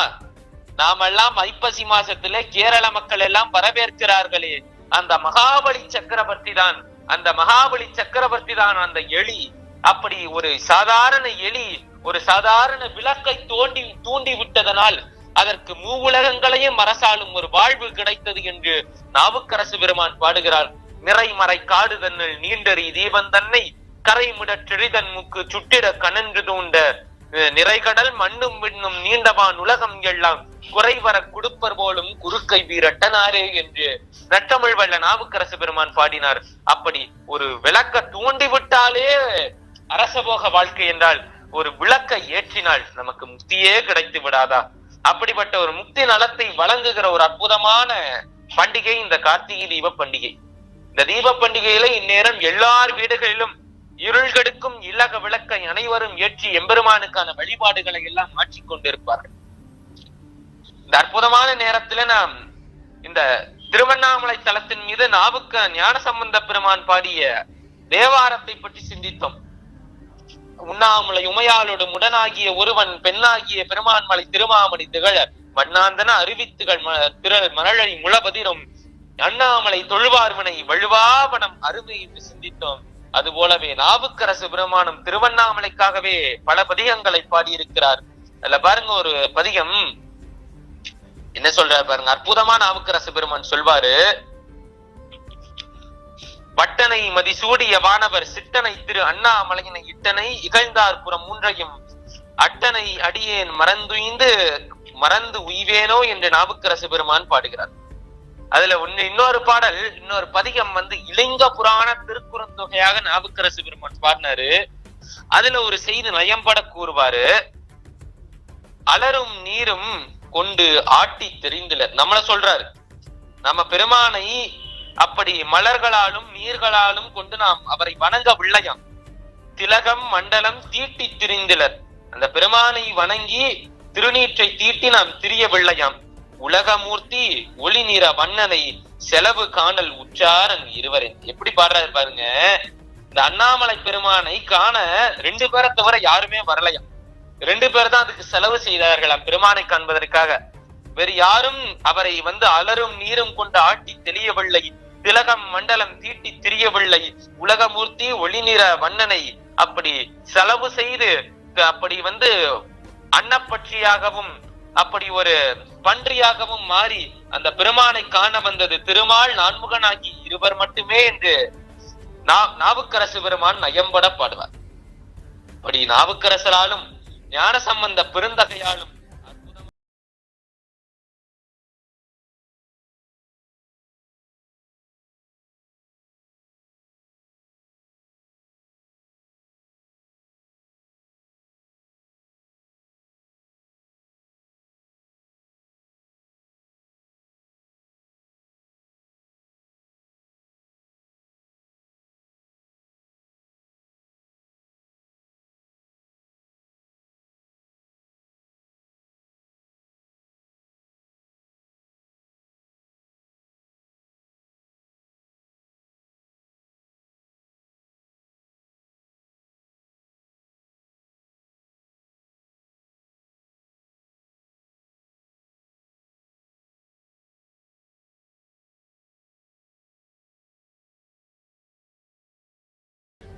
நாமெல்லாம் ஐப்பசி மாசத்துல கேரள மக்கள் எல்லாம் வரவேற்கிறார்களே, அந்த மகாபலி சக்கரவர்த்தி தான். அந்த மகாபலி சக்கரவர்த்தி தான் அந்த எலி. அப்படி ஒரு சாதாரண எலி ஒரு சாதாரண விளக்கை தூண்டி விட்டதனால் அதற்கு மூவுலகங்களையும் அரசாளும் ஒரு வாழ்வு கிடைத்தது என்று நாவுக்கரசு பெருமான் பாடுகிறார். நிறைமறை காடு தன்னில் நீண்டறி தீபன் தன்னை கரைமுடற்றெழிதன் முக்கு சுட்டிட கனன்று தூண்ட நிறைகடல் மண்ணும் விண்ணும் நீண்டவான் உலகம் எல்லாம் குறைவர குடுப்பர் போலும் குறுக்கை வீரட்டனாரே என்று நற்றமிழ் வல்ல நாவுக்கரசு பெருமான் பாடினார். அப்படி ஒரு விளக்க தூண்டி விட்டாலே அரசபோக வாழ்க்கை என்றால் ஒரு விளக்கை ஏற்றினால் நமக்கு முக்தியே கிடைத்து விடாதா? அப்படிப்பட்ட ஒரு முக்தி நலத்தை வழங்குகிற ஒரு அற்புதமான பண்டிகை இந்த கார்த்திகை தீப பண்டிகை. இந்த தீப பண்டிகையில இந்நேரம் எல்லார் வீடுகளிலும் இருள் கெடுக்கும் இல்லக விளக்கை அனைவரும் ஏற்றி எம்பெருமானுக்கான வழிபாடுகளை எல்லாம் மாற்றிக் கொண்டிருப்பார்கள். இந்த அற்புதமான நேரத்துல நாம் இந்த திருவண்ணாமலை தலத்தின் மீது நாவுக்க ஞானசம்பந்த பெருமான் பாடிய தேவாரத்தை பற்றி சிந்தித்தோம். உண்ணாமலை உமையாளோடு முடனாகிய ஒருவன் பெண்ணாகிய பெருமான்மலை திருமாமணி திகழ மண்ணாந்தன அறிவித்துகள் திரள் மணழை முளபதிரும் அண்ணாமலை தொழுவார்வனை வழுவாவனம் அருமை என்று சிந்தித்தோம். அது போலவே நாவுக்கரசு பெருமானும் திருவண்ணாமலைக்காகவே பல பதிகங்களை பாடியிருக்கிறார். அதுல பாருங்க, ஒரு பதிகம் என்ன சொல்றாரு பாருங்க, அற்புதமா நாவுக்கரசு பெருமான் சொல்வாரு. வட்டனை மதிசூடிய வானவர் சிட்டனை திரு அண்ணாமலையினை இட்டனை இகழ்ந்தார்புறம் மூன்றையும் அட்டனை அடியேன் மறந்து உய்வேனோ என்று நாவுக்கரசு பெருமான் பாடுகிறார். அதுல இன்னொரு பாடல், இன்னொரு பதிகம் இலிங்க புராண திருக்குறந்தொகையாக நாவுக்கரசு பெருமான் பாடினாரு. அதுல ஒரு செய்தி நயம்பட கூறுவாரு. அலரும் நீரும் கொண்டு ஆட்டி தெரிந்தலர். நம்மள சொல்றாரு, நம்ம பெருமானை அப்படி மலர்களாலும் நீர்களாலும் கொண்டு நாம் அவரை வணங்கவில்லையாம். திலகம் மண்டலம் தீட்டி திரிந்தலர். அந்த பெருமானை வணங்கி திருநீற்றை தீட்டி நாம் திரியவில்லையாம். உலகமூர்த்தி ஒளி நிற வண்ணனை செலவு காணல் உற்றாரன் இருவரின். எப்படி பாடுறாரு பாருங்க. இந்த அண்ணாமலை பெருமானை காண 2 பேரை தவிர யாருமே வரலையாம். 2 பேர் தான் அதுக்கு செலவு செய்தார்களாம் பெருமானை காண்பதற்காக. வேறு யாரும் அவரை அலரும் நீரும் கொண்டு ஆட்டி தெளியவில்லை. திலகம் மண்டலம் தீட்டி திரியவில்லை. உலகமூர்த்தி ஒளி நிற வண்ணனை அப்படி செலவு செய்து அப்படி அன்னப்பட்சியாகவும் அப்படி ஒரு பன்றியாகவும் மாறி அந்த பெருமானை காண வந்தது திருமால் நான்முகனாகி இருவர் மட்டுமே என்று நாவுக்கரசு பெருமான் நயம்பட பாடுவார். அப்படி நாவுக்கரசராலும் ஞான சம்பந்த பெருந்தகையாலும்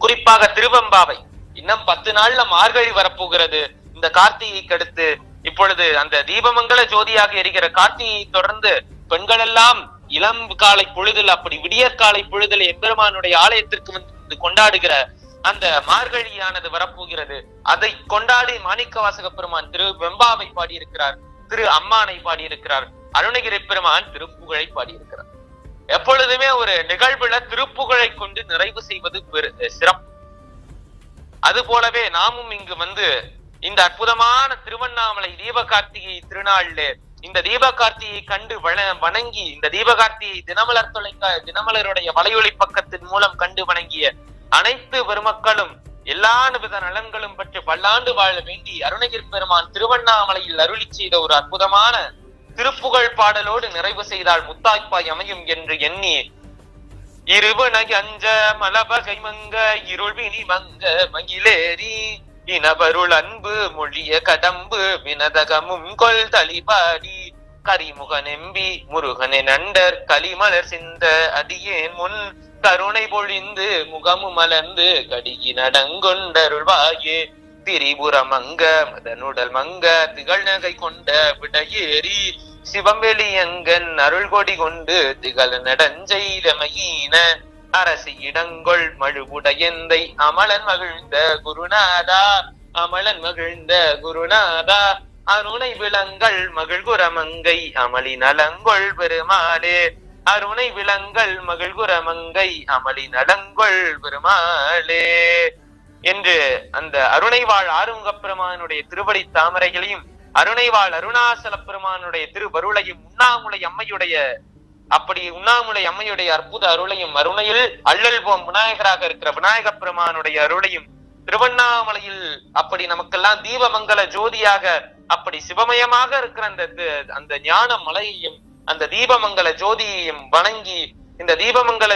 குறிப்பாக திருவெம்பாவை இன்னும் 10 நாள்ல மார்கழி வரப்போகிறது. இந்த கார்த்திகைக்கு அடுத்து இப்பொழுது அந்த தீபமங்கல ஜோதியாக எரிகிற கார்த்திகையை தொடர்ந்து பெண்கள் எல்லாம் இளம் காலை பொழுதில் அப்படி விடியற்காலை பொழுதில் எம்பெருமானுடைய ஆலயத்திற்கு வந்து கொண்டாடுகிற அந்த மார்கழியானது வரப்போகிறது. அதை கொண்டாடி மாணிக்கவாசக பெருமான் திரு வெம்பாவை பாடியிருக்கிறார், திரு அம்மானை பாடியிருக்கிறார், அருணகிரி பெருமான் திருப்புகழை பாடியிருக்கிறார். எப்பொழுதுமே ஒரு நிகழ்வுல திருப்புகழை கொண்டு நிறைவு செய்வது சிறப்பு. அது போலவே நாமும் இங்கு வந்து இந்த அற்புதமான திருவண்ணாமலை தீப கார்த்திகை திருநாளிலே இந்த தீப கார்த்திகை கண்டு வணங்கி இந்த தீப கார்த்திகை தினமலருடைய வலையொலி பக்கத்தின் மூலம் கண்டு வணங்கிய அனைத்து பெருமக்களும் எல்லா வித நலன்களும் பெற்று பல்லாண்டு வாழ வேண்டி அருணகிரி பெருமான் திருவண்ணாமலையில் அருளி செய்த ஒரு அற்புதமான திருப்புகழ் பாடலோடு நிறைவு செய்தால் முத்தாய்ப்பாய் அமையும் என்று எண்ணி இருவனை அஞ்ச மலபகை மங்க இருள்வினி மங்க மகிழேறி இனவருள் அன்பு மொழிய கடம்பு வினதகமும் கொள் தளிபாடி கரிமுக நெம்பி முருகனை நண்டர் களிமலர் சிந்த அடியேன் முன் கருணை பொழிந்து முகமு மலர்ந்து கடிகி நடங்கொண்டருள்வாயே திரிபுர மங்க மதனுடல் மங்க திகழ் நகை கொண்ட விடையேறி சிவம்பெளியங்கன் அருள் கொடி கொண்டு திகழ் நடஞ்செய்தமையின அரசி இடங்கொள் மழுவுடையந்தை அமலன் மகிழ்ந்த குருநாதா அமலன் மகிழ்ந்த குருநாதா அருணை விலங்கள் மகிழ்குரமங்கை அமளி நலங்கொள் பெருமாளே அருணை விலங்கள் மகிழ்குரமங்கை அமளி நலங்கொள் பெருமாளே என்று அந்த அருணைவாழ் ஆறுமுக பெருமானுடைய திருவடி தாமரைகளையும் அருணைவாழ் அருணாசல பெருமானுடைய திருவருளையும் உண்ணாமுலை அம்மையுடைய அற்புத அருளையும் அருணையில் அள்ளல் போம் விநாயகராக இருக்கிற விநாயக பெருமானுடைய அருளையும் திருவண்ணாமலையில் அப்படி நமக்கெல்லாம் தீபமங்கல ஜோதியாக அப்படி சிவமயமாக இருக்கிற அந்த ஞான மலையையும் அந்த தீபமங்கல ஜோதியையும் வணங்கி இந்த தீபமங்கல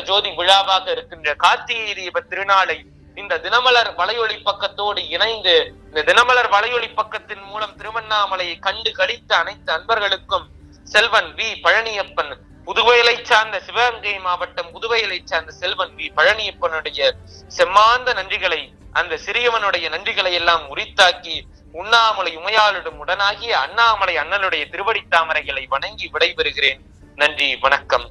ஜோதி விழாவாக இருக்கின்ற கார்த்திகை தீப திருநாளை இந்த தினமலர் வலையொலி பக்கத்தோடு இணைந்து இந்த தினமலர் வலையொலி பக்கத்தின் மூலம் திருவண்ணாமலையை கண்டு கழித்த அனைத்து அன்பர்களுக்கும் செல்வன் வி பழனியப்பன் புதுவையிலை சார்ந்த சிவகங்கை மாவட்டம் புதுவையிலை சார்ந்த செல்வன் வி பழனியப்பனுடைய செம்மாந்த நன்றிகளை அந்த சிறியவனுடைய நன்றிகளை எல்லாம் உரித்தாக்கி உண்ணாமலை உமையாளுடன் உடனாகிய அண்ணாமலை அண்ணனுடைய திருவடி தாமரைகளை வணங்கி விடைபெறுகிறேன். நன்றி, வணக்கம்.